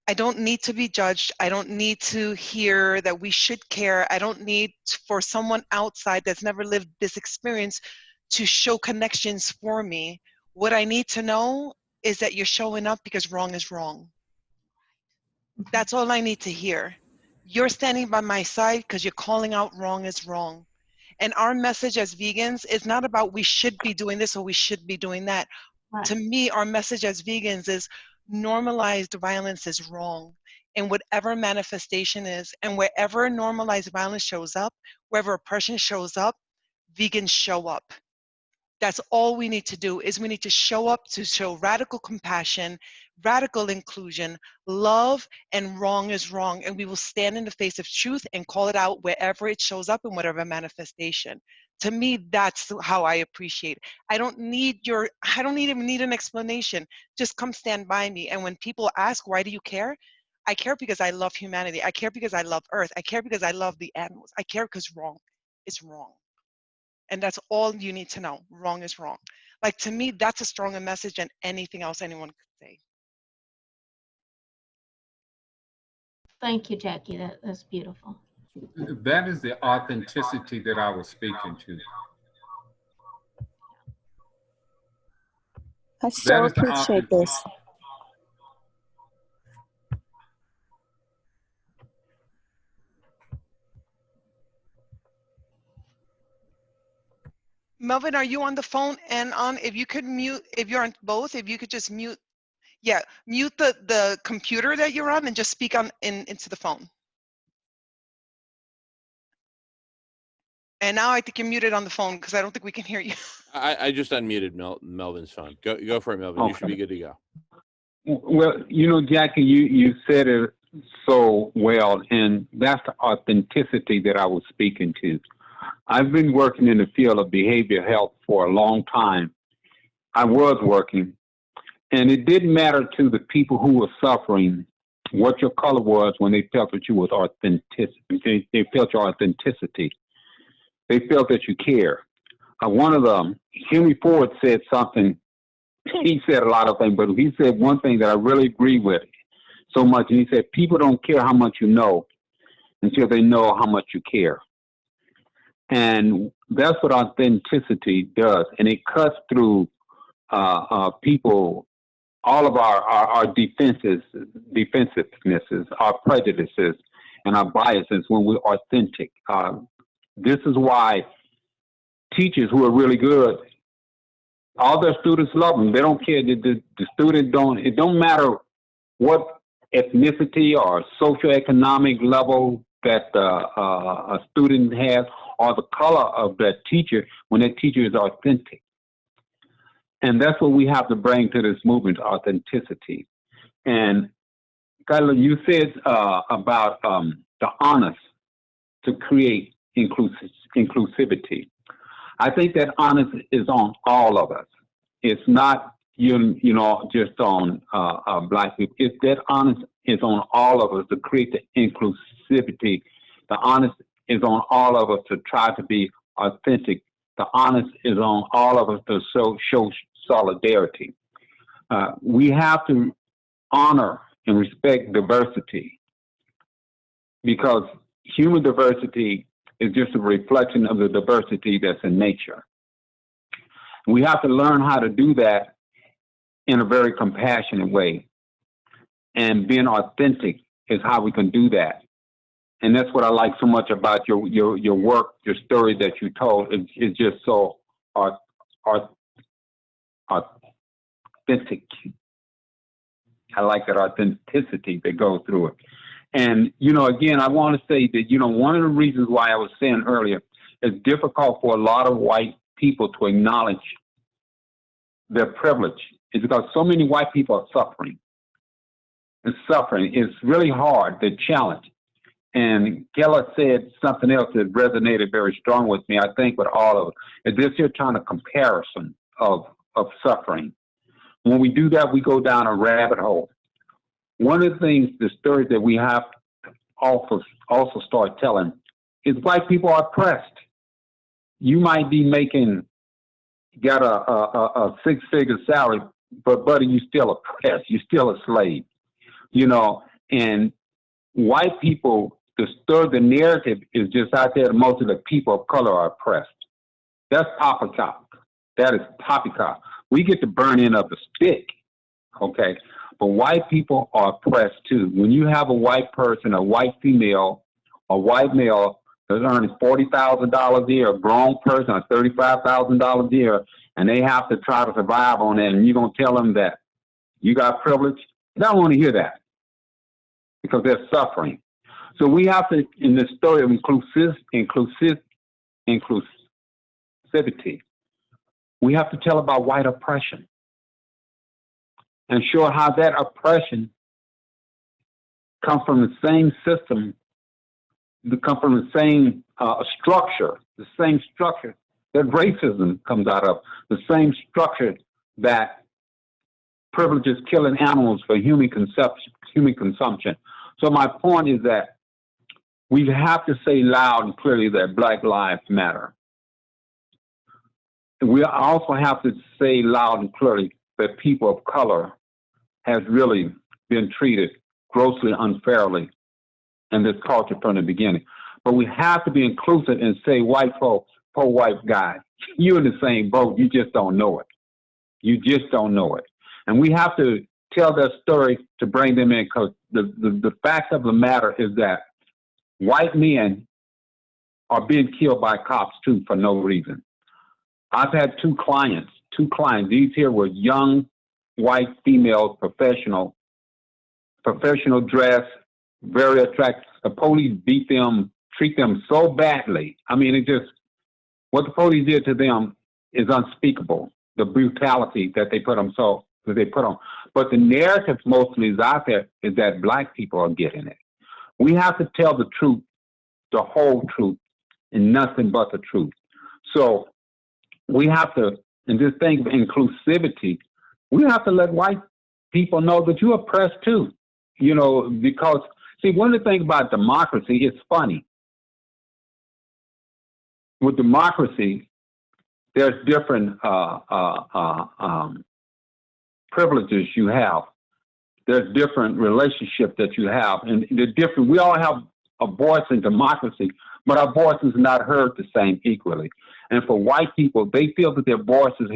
I don't need to be judged. I don't need to hear that we should care. I don't need for someone outside that's never lived this experience to show connections for me. What I need to know is that you're showing up because wrong is wrong. That's all I need to hear. You're standing by my side because you're calling out wrong is wrong. And our message as vegans is not about we should be doing this or we should be doing that. Right. To me, our message as vegans is normalized violence is wrong in whatever manifestation is, and wherever normalized violence shows up, wherever oppression shows up, vegans show up. That's all we need to do, is we need to show up to show radical compassion, radical inclusion, love, and wrong is wrong. And we will stand in the face of truth and call it out wherever it shows up in whatever manifestation. To me, that's how I appreciate it. I don't even need an explanation. Just come stand by me. And when people ask, why do you care? I care because I love humanity. I care because I love Earth. I care because I love the animals. I care because wrong is wrong. And that's all you need to know. Wrong is wrong. Like, to me, that's a stronger message than anything else anyone could say. Thank you, Jackie. That's beautiful. That is the authenticity that I was speaking to. I so appreciate this. Melvin, are you on the phone and on? If you could mute, if you're on both, if you could just mute, yeah, mute the computer that you're on and just speak on into the phone. And now I think you're muted on the phone because I don't think we can hear you. I just unmuted Melvin's phone. Go for it, Melvin. Okay. You should be good to go. Well, you know, Jackie, you said it so well, and that's the authenticity that I was speaking to. I've been working in the field of behavioral health for a long time. I was working, and it didn't matter to the people who were suffering what your color was when they felt that you was authentic. They felt your authenticity. They felt that you care. One of them, Henry Ford, said something. He said a lot of things, but he said one thing that I really agree with so much. And he said, people don't care how much you know until they know how much you care. And that's what authenticity does. And it cuts through people, all of our defensivenesses, our prejudices, and our biases when we're authentic. This is why teachers who are really good, all their students love them. They don't care. The student don't, it don't matter what ethnicity or socioeconomic level that a student has or the color of that teacher when that teacher is authentic. And that's what we have to bring to this movement, authenticity. And Kyla, you said about the honest to create inclusivity. I think that honest is on all of us. It's not you know just on Black people. It's that honest is on all of us to create the inclusivity. The honest is on all of us to try to be authentic. The honest is on all of us to show solidarity. We have to honor and respect diversity because human diversity is just a reflection of the diversity that's in nature. We have to learn how to do that in a very compassionate way. And being authentic is how we can do that. And that's what I like so much about your work, your story that you told. It's just so authentic. I like that authenticity that goes through it. And, you know, again, I want to say that, you know, one of the reasons why I was saying earlier, it's difficult for a lot of white people to acknowledge their privilege is because so many white people are suffering. And suffering is really hard, the challenge. And Kyla said something else that resonated very strong with me, I think with all of it, is this here kind of comparison of suffering. When we do that, we go down a rabbit hole. One of the things, the stories that we have to also start telling is white people are oppressed. You might be got a six-figure salary, but buddy, you still oppressed. You're still a slave, you know. And white people, the narrative is just out there that most of the people of color are oppressed. That's poppycock. That is poppycock. We get the burn end of the stick, okay? But white people are oppressed too. When you have a white person, a white female, a white male that's earning $40,000 a year, a grown person, or $35,000 a year, and they have to try to survive on that, and you're going to tell them that you got privilege? They don't want to hear that because they're suffering. So we have to, in this story of inclusivity, we have to tell about white oppression and show how that oppression comes from the same system, come from the same structure that racism comes out of, the same structure that privileges killing animals for human consumption. So my point is that we have to say loud and clearly that Black lives matter. We also have to say loud and clearly that people of color has really been treated grossly unfairly in this culture from the beginning. But we have to be inclusive and say, white folks, poor white guy, you're in the same boat, you just don't know it. You just don't know it. And we have to tell their story to bring them in, because the fact of the matter is that white men are being killed by cops too for no reason. I've had two clients. These here were young white females, professional dress, very attractive. The police beat them, treat them so badly. I mean, what the police did to them is unspeakable. The brutality that they put on. But the narrative mostly is out there is that Black people are getting it. We have to tell the truth, the whole truth, and nothing but the truth. So we have to, in this thing of inclusivity, we have to let white people know that you're oppressed too. You know, because, see, one of the things about democracy, it's funny. With democracy, there's different privileges you have. There's different relationships that you have. And they're different. We all have a voice in democracy, but our voice is not heard the same equally. And for white people, they feel that their voice is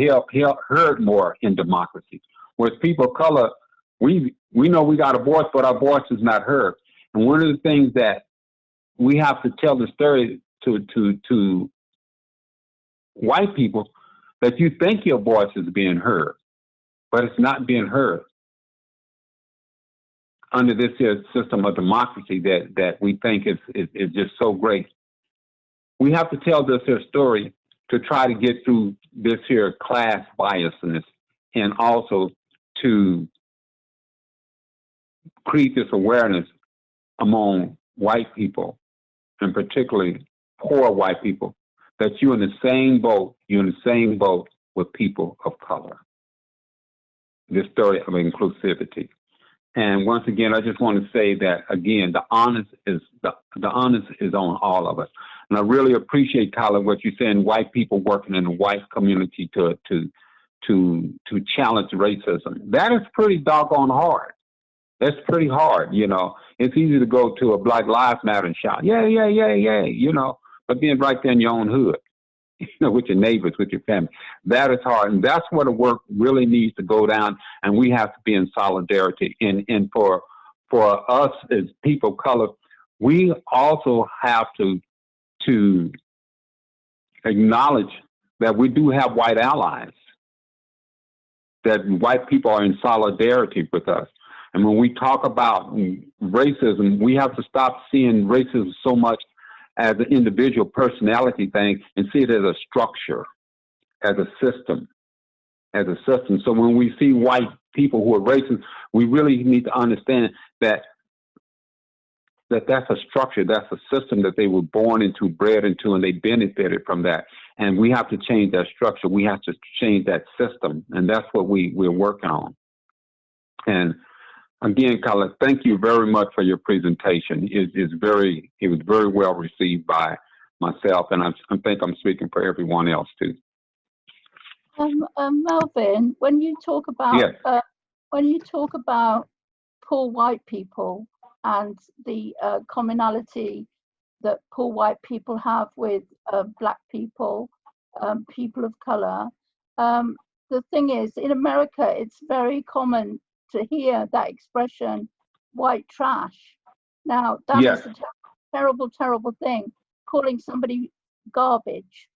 heard more in democracy. Whereas people of color, we know we got a voice, but our voice is not heard. And one of the things that we have to tell the story to white people, that you think your voice is being heard, but it's not being heard under this here system of democracy that we think is just so great. We have to tell this here story to try to get through this here class biasness, and also to create this awareness among white people, and particularly poor white people, that you're in the same boat with people of color. This story of inclusivity. And once again, I just want to say that again, the onus is on all of us. And I really appreciate, Kyla, what you're saying, white people working in the white community to challenge racism. That is pretty doggone hard. That's pretty hard, you know. It's easy to go to a Black Lives Matter and shout, yeah, you know, but being right there in your own hood, you know, with your neighbors, with your family, that is hard. And that's where the work really needs to go down, and we have to be in solidarity. And for us as people of color, we also have to acknowledge that we do have white allies. that white people are in solidarity with us. And when we talk about racism, we have to stop seeing racism so much as an individual personality thing and see it as a structure, as a system, as a system. So when we see white people who are racist, we really need to understand that that's a structure, that's a system that they were born into, bred into, and they benefited from that. And we have to change that structure. We have to change that system, and that's what we're working on. And again, Kyla, thank you very much for your presentation. It was very well received by myself, and I think I'm speaking for everyone else too. Melvin, when you talk about Yes. poor white people and the commonality that poor white people have with black people, people of color, the thing is, in America, it's very common to hear that expression, white trash. Now, that Yes. is a terrible, terrible thing, calling somebody garbage.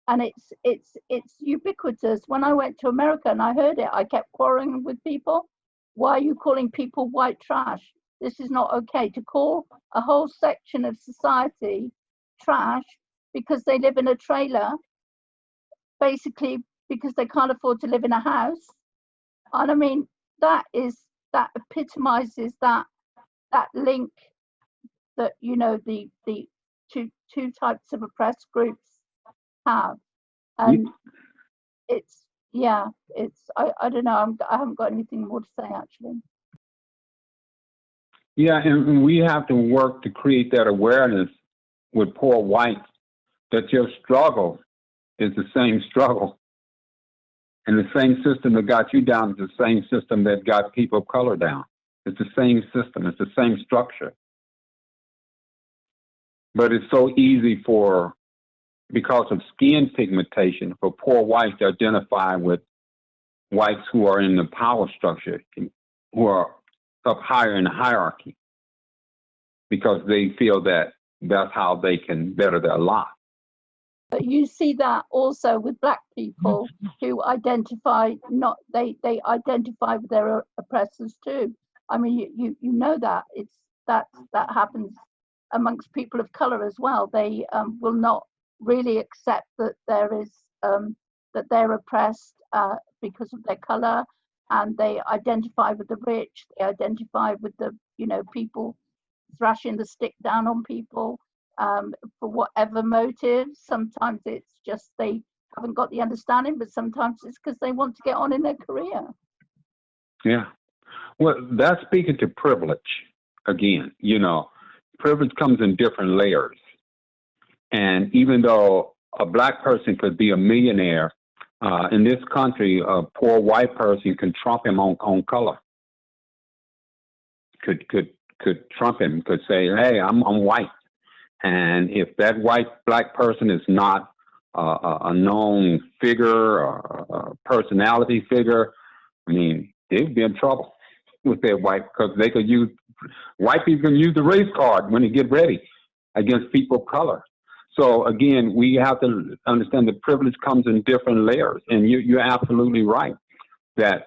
And it's ubiquitous. When I went to America and I heard it, I kept quarreling with people. Why are you calling people white trash? This is not okay to call a whole section of society trash because they live in a trailer, basically because they can't afford to live in a house. And I mean, that epitomizes that link that, you know, the two types of oppressed groups have. And I don't know, I haven't got anything more to say actually. Yeah, and we have to work to create that awareness with poor whites that your struggle is the same struggle. And the same system that got you down is the same system that got people of color down. It's the same system, it's the same structure. But it's so easy because of skin pigmentation, for poor whites to identify with whites who are in the power structure, who are up higher in the hierarchy, because they feel that that's how they can better their lot. But you see that also with black people who identify they identify with their oppressors too. I mean, you know that that happens amongst people of color as well. They will not really accept that there is that they're oppressed because of their color, and they identify with the rich. They identify with the people thrashing the stick down on people for whatever motive. Sometimes it's just they haven't got the understanding, but sometimes it's because they want to get on in their career. Yeah. Well, that's speaking to privilege again. Privilege comes in different layers. And even though a black person could be a millionaire, in this country, a poor white person can trump him on color. Could trump him, could say, hey, I'm white. And if that black person is not a known figure or a personality figure, I mean, they'd be in trouble with their white, because white people can use the race card when they get ready against people of color. So again, we have to understand that privilege comes in different layers. And you're absolutely right that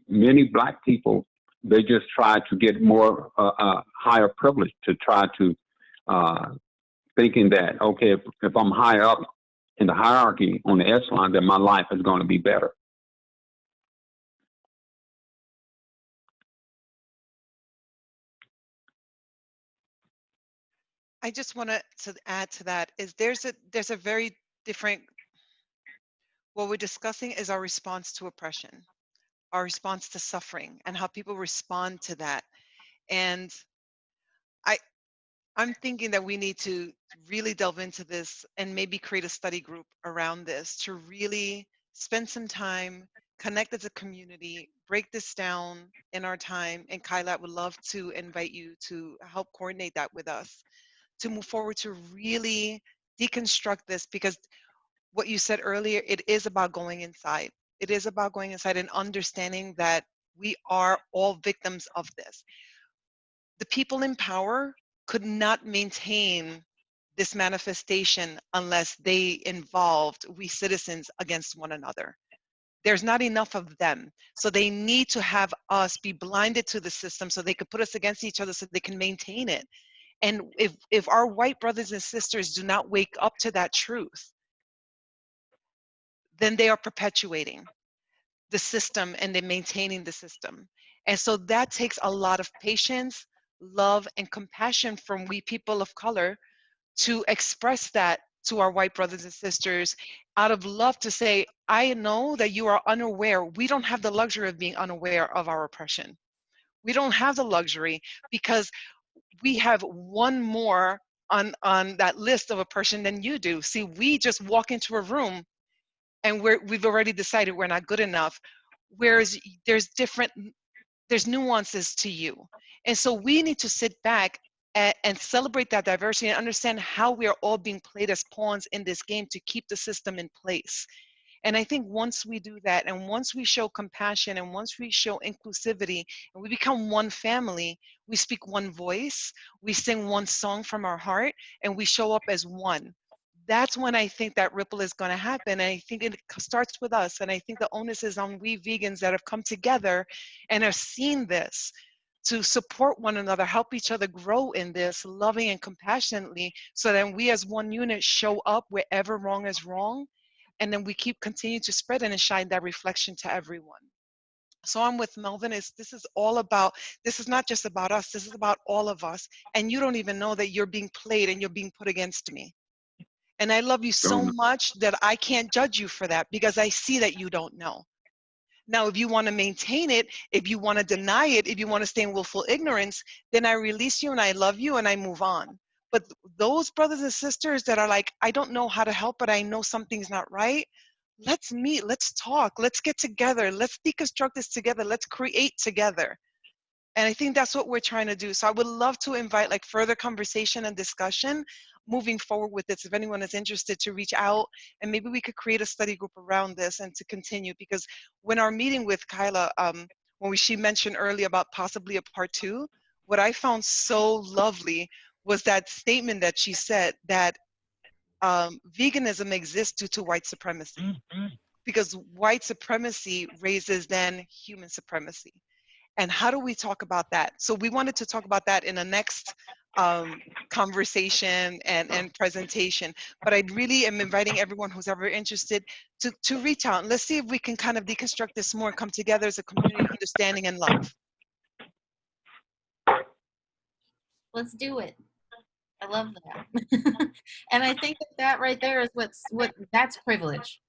many black people, they just try to get more higher privilege, to try to thinking that, okay, if I'm higher up in the hierarchy on the echelon, then my life is going to be better. I just want to add to that is there's a very different, what we're discussing is our response to oppression, our response to suffering, and how people respond to that. And I'm thinking that we need to really delve into this and maybe create a study group around this to really spend some time, connect as a community, break this down in our time. And Kyla, I would love to invite you to help coordinate that with us, to move forward, to really deconstruct this, because what you said earlier, it is about going inside. It is about going inside and understanding that we are all victims of this. The people in power could not maintain this manifestation unless they involved we citizens against one another. there's not enough of them. So they need to have us be blinded to the system so they could put us against each other so they can maintain it. And if our white brothers and sisters do not wake up to that truth, then they are perpetuating the system and they're maintaining the system. And so that takes a lot of patience, love, and compassion from we people of color to express that to our white brothers and sisters out of love, to say, I know that you are unaware. We don't have the luxury of being unaware of our oppression. We don't have the luxury because we have one more on that list of oppression than you do. See, we just walk into a room and we've already decided we're not good enough, whereas there's nuances to you. And so we need to sit back and celebrate that diversity and understand how we are all being played as pawns in this game to keep the system in place. And I think once we do that, and once we show compassion, and once we show inclusivity, and we become one family, we speak one voice, we sing one song from our heart, and we show up as one. That's when I think that ripple is going to happen. And I think it starts with us. And I think the onus is on we vegans that have come together and have seen this, to support one another, help each other grow in this, loving and compassionately, so that we as one unit show up wherever wrong is wrong, and then we continue to spread it and shine that reflection to everyone. So I'm with Melvin. This is all about, this is not just about us, this is about all of us. And you don't even know that you're being played and you're being put against me. And I love you so much that I can't judge you for that, because I see that you don't know. Now, if you want to maintain it, if you want to deny it, if you want to stay in willful ignorance, then I release you and I love you and I move on. But those brothers and sisters that are like, I don't know how to help, but I know something's not right, let's meet, let's talk, let's get together, let's deconstruct this together, let's create together. And I think that's what we're trying to do. So I would love to invite like further conversation and discussion moving forward with this. If anyone is interested, to reach out, and maybe we could create a study group around this and to continue. Because when our meeting with Kyla, when she mentioned earlier about possibly a part 2, what I found so lovely was that statement that she said that veganism exists due to white supremacy, because white supremacy raises then human supremacy. And how do we talk about that? So we wanted to talk about that in the next conversation and presentation. But I really am inviting everyone who's ever interested to reach out. And let's see if we can kind of deconstruct this more and come together as a community of understanding and love. Let's do it. I love that. And I think that right there is that's privilege.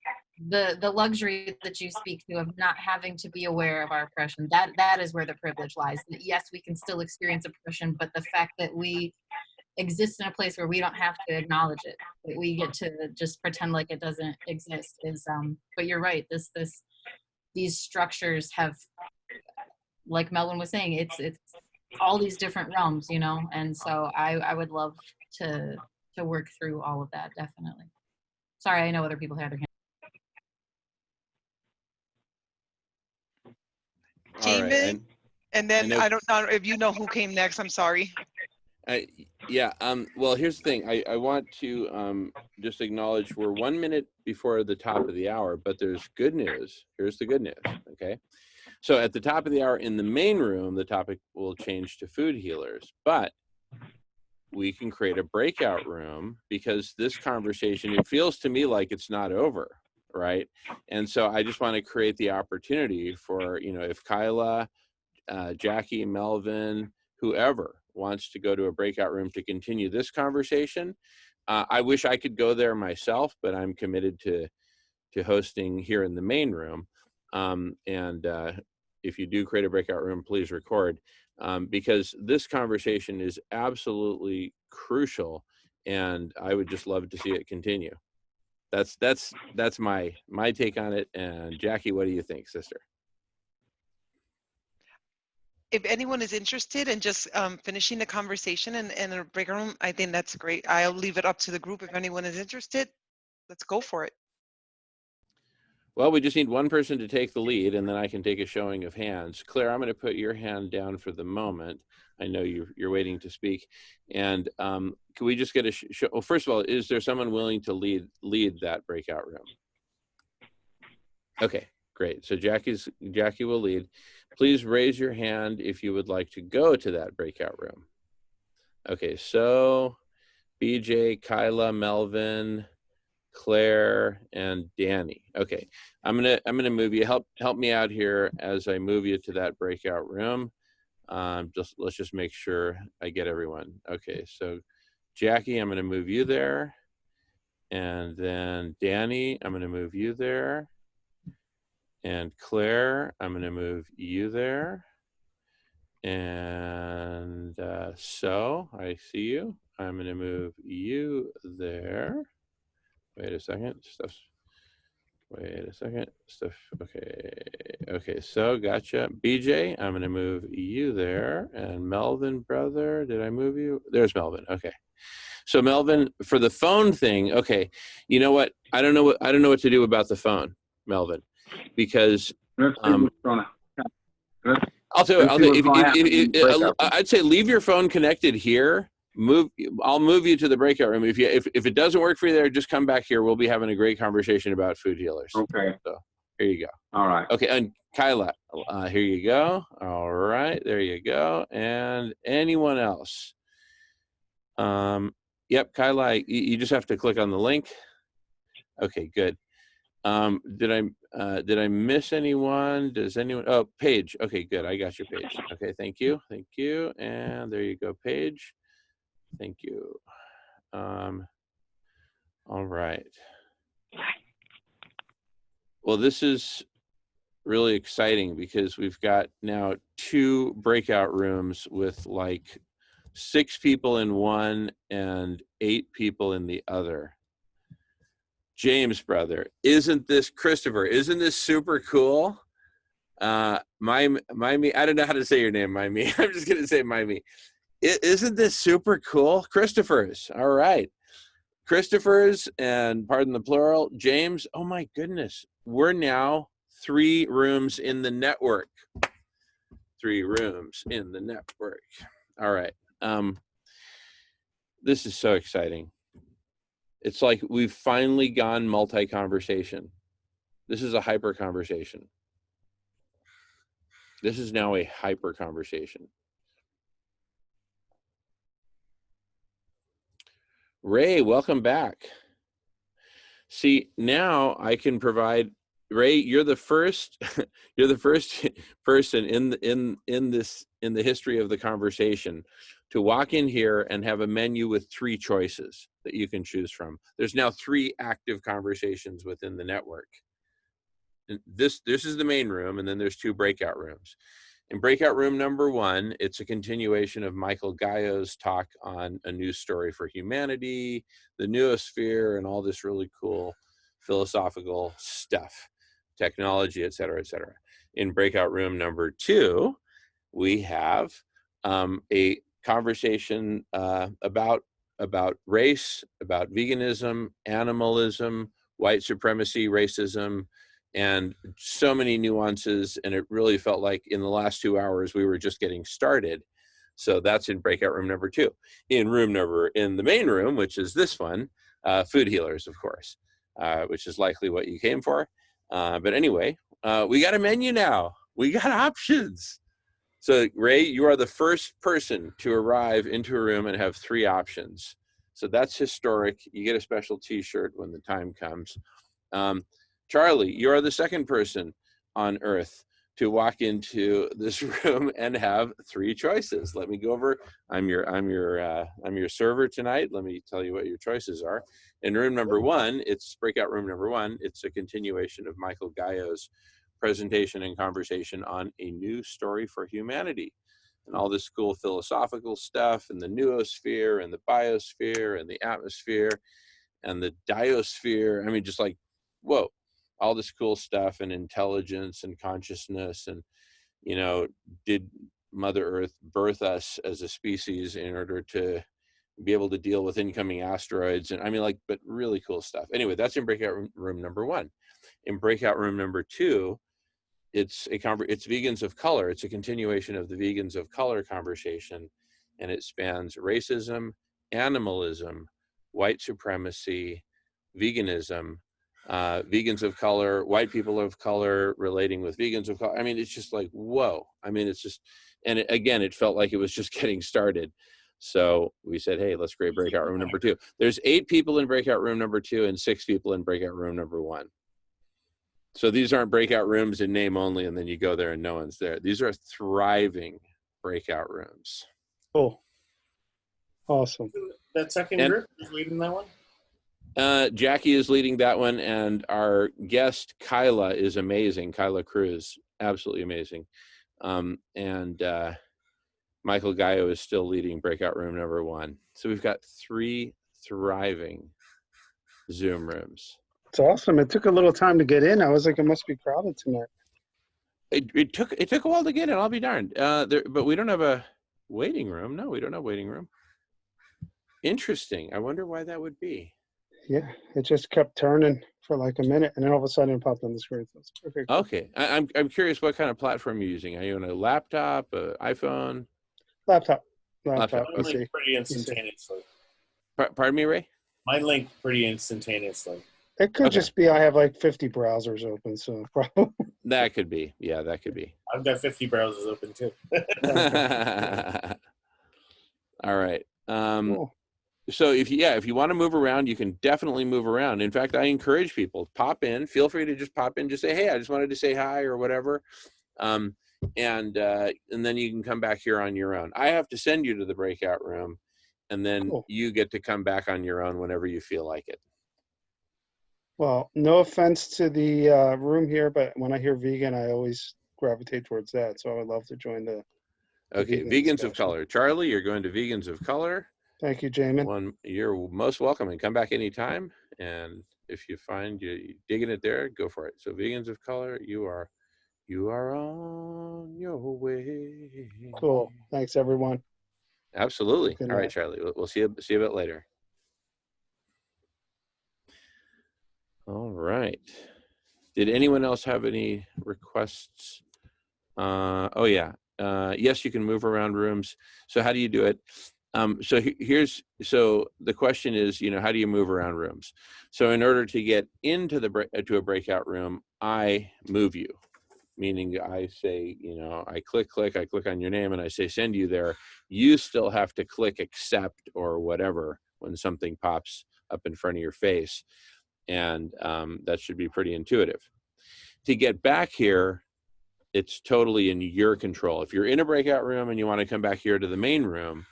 The luxury that you speak to of not having to be aware of our oppression, that is where the privilege lies. That yes, we can still experience oppression, but the fact that we exist in a place where we don't have to acknowledge it, that we get to just pretend like it doesn't exist is but you're right, these structures have, like Melvin was saying, it's all these different realms, you know. And so I would love to work through all of that, definitely. Sorry, I know other people had their hands. Jamie, and then I don't know if you know who came next. I'm sorry. Yeah, well, here's the thing. I want to just acknowledge we're 1 minute before the top of the hour, but there's good news. Here's the good news, okay? So at the top of the hour in the main room, the topic will change to food healers, but we can create a breakout room, because this conversation, it feels to me like it's not over, right? And so I just want to create the opportunity for, you know, if Kyla, Jackie, Melvin, whoever wants to go to a breakout room to continue this conversation. I wish I could go there myself, but I'm committed to hosting here in the main room. If you do create a breakout room, please record, because this conversation is absolutely crucial, and I would just love to see it continue. That's my take on it. And Jackie, what do you think, sister? If anyone is interested in just finishing the conversation in a breakout room, I think that's great. I'll leave it up to the group. If anyone is interested, let's go for it. Well, we just need one person to take the lead, and then I can take a showing of hands. Claire, I'm going to put your hand down for the moment. I know you're waiting to speak. And can we just get a show? Well, first of all, is there someone willing to lead that breakout room? Okay, Great. So Jackie will lead. Please raise your hand if you would like to go to that breakout room. Okay, so BJ, Kyla, Melvin, Claire, and Danny. Okay, I'm gonna move you. Help me out here as I move you to that breakout room. Let's just make sure I get everyone. Okay, so Jackie, I'm gonna move you there, and then Danny, I'm gonna move you there, and Claire, I'm gonna move you there, and so I see you. I'm gonna move you there. Wait a second. Wait a second. Okay. Okay. So gotcha. BJ, I'm going to move you there. And Melvin, brother, did I move you? There's Melvin. Okay. So Melvin, for the phone thing, okay. You know what? I don't know what to do about the phone, Melvin, because Let's see what's gonna happen. I'll tell Let's see what's gonna happen in the you, breakout room. I'd say leave your phone connected here. I'll move you to the breakout room. If it doesn't work for you there, just come back here. We'll be having a great conversation about food healers. Okay. So here you go. All right. Okay, and Kyla, here you go. All right, there you go. And anyone else? Yep, Kyla, you just have to click on the link. Okay, good. Did I miss anyone? Does anyone? Oh, Paige. Okay, good. I got your Paige. Okay, thank you. And there you go, Paige. Thank you. All right. Well, this is really exciting because we've got now 2 breakout rooms with like 6 people in one and 8 people in the other. James, brother, isn't this Christopher? Isn't this super cool? Mime, I don't know how to say your name, Mime. I'm just gonna say Mime. Isn't this super cool? Christopher's. All right. Christopher's, and pardon the plural, James. Oh my goodness. We're now 3 rooms in the network. 3 rooms in the network. All right. This is so exciting. It's like we've finally gone multi-conversation. This is a hyper conversation. This is now a hyper conversation. Ray, welcome back. See, now I can provide, Ray, you're the first you're the first person in the history of the conversation to walk in here and have a menu with 3 choices that you can choose from. There's now 3 active conversations within the network. And this is the main room, and then there's 2 breakout rooms. In breakout room number 1, it's a continuation of Michael Gaio's talk on a news story for humanity, the noosphere, and all this really cool philosophical stuff, technology, et cetera, et cetera. In breakout room number 2, we have a conversation about race, about veganism, animalism, white supremacy, racism, and so many nuances. And it really felt like in the last 2 hours, we were just getting started. So that's in breakout room number 2. In the main room, which is this one, food healers, of course, which is likely what you came for. But anyway, we got a menu now. We got options. So Ray, you are the first person to arrive into a room and have 3 options. So that's historic. You get a special t-shirt when the time comes. Charlie, you are the second person on Earth to walk into this room and have 3 choices. Let me go over. I'm your server tonight. Let me tell you what your choices are. In room number 1, it's breakout room number 1. It's a continuation of Michael Gaio's presentation and conversation on a new story for humanity, and all this cool philosophical stuff, and the noosphere, and the biosphere, and the atmosphere, and the diosphere. I mean, just like, whoa, all this cool stuff, and intelligence and consciousness, and, you know, did Mother Earth birth us as a species in order to be able to deal with incoming asteroids? And I mean, like, but really cool stuff. Anyway, that's in breakout room number 1. In breakout room number 2, it's vegans of color. It's a continuation of the vegans of color conversation, and it spans racism, animalism, white supremacy, veganism, vegans of color, white people of color relating with vegans of color. I mean, it's just like, whoa. I mean, it's just, and again, it felt like it was just getting started. So we said, hey, let's create breakout room number 2. There's 8 people in breakout room number 2 and 6 people in breakout room number 1. So these aren't breakout rooms in name only, and then you go there and no one's there. These are thriving breakout rooms. Cool. Awesome. That second group is leading that one? Jackie is leading that one, and our guest, Kyla, is amazing. Kyla Cruz, absolutely amazing. And Michael Gallo is still leading breakout room number 1. So we've got 3 thriving Zoom rooms. It's awesome. It took a little time to get in. I was like, it must be crowded tonight. It took a while to get in. I'll be darned. But we don't have a waiting room. No, we don't have a waiting room. Interesting. I wonder why that would be. Yeah, it just kept turning for like a minute, and then all of a sudden it popped on the screen. So it's okay. Cool. Okay, I'm curious what kind of platform you're using. Are you on a laptop, iPhone? Laptop. Let's see. Pretty instantaneously. Pardon me, Ray? Mine linked pretty instantaneously. It could just be I have like 50 browsers open, so probably. That could be. Yeah, that could be. I've got 50 browsers open too. All right. Cool. So if you want to move around, you can definitely move around. In fact, I encourage people to pop in. Feel free to just pop in, just say, hey, I just wanted to say hi or whatever. And then you can come back here on your own. I have to send you to the breakout room, and then you get to come back on your own whenever you feel like it. Well, no offense to the room here, but when I hear vegan, I always gravitate towards that. So I would love to join the Okay, Vegans of Color. Charlie, you're going to Vegans of Color. Thank you, Jamin. You're most welcome, and come back anytime. And if you find you're digging it there, go for it. So Vegans of Color, you are on your way. Cool. Thanks, everyone. Absolutely. Good All right, night. Charlie. We'll see you a bit later. All right. Did anyone else have any requests? Oh yeah. Yes, you can move around rooms. So how do you do it? So the question is, how do you move around rooms? So in order to get into to a breakout room, I move you, meaning I say, I click on your name and I say, send you there. You still have to click accept or whatever when something pops up in front of your face. And that should be pretty intuitive. To get back here, it's totally in your control. If you're in a breakout room and you want to come back here to the main room,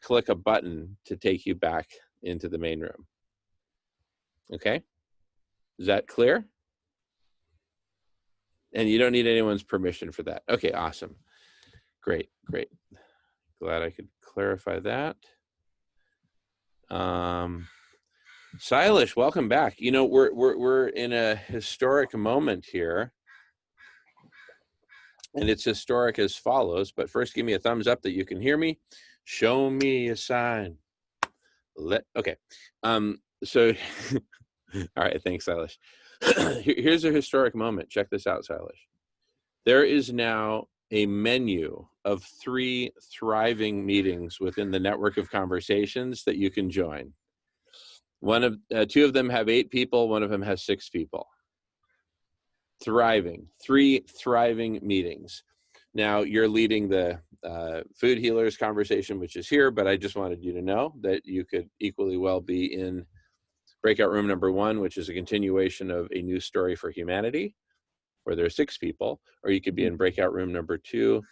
click a button to take you back into the main room. Okay? Is that clear? And you don't need anyone's permission for that. Okay, awesome. Great. Glad I could clarify that. Silas, welcome back. We're in a historic moment here. And it's historic as follows, but first give me a thumbs up that you can hear me. Show me a sign. Okay. So, all right, thanks, Silas. Here's a historic moment. Check this out, Silas. There is now a menu of 3 thriving meetings within the network of conversations that you can join. 2 of them have 8 people, 1 of them has 6 people. Thriving, 3 thriving meetings. Now you're leading the food healers conversation, which is here, but I just wanted you to know that you could equally well be in breakout room number 1, which is a continuation of A New Story for Humanity, where there are 6 people, or you could be in breakout room number 2,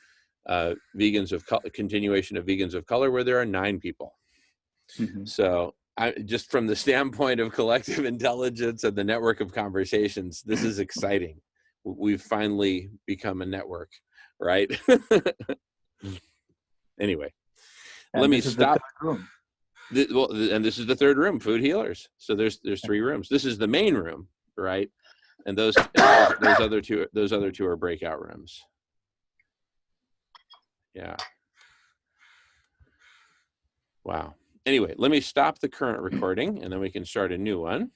continuation of Vegans of Color, where there are 9 people. Mm-hmm. So just from the standpoint of collective intelligence and the network of conversations, this is exciting. We've finally become a network, right? Anyway, let me stop. And this is the 3rd room, food healers. So there's 3 rooms. This is the main room, right? And those other two are breakout rooms. Yeah. Wow. Anyway, let me stop the current recording and then we can start a new one.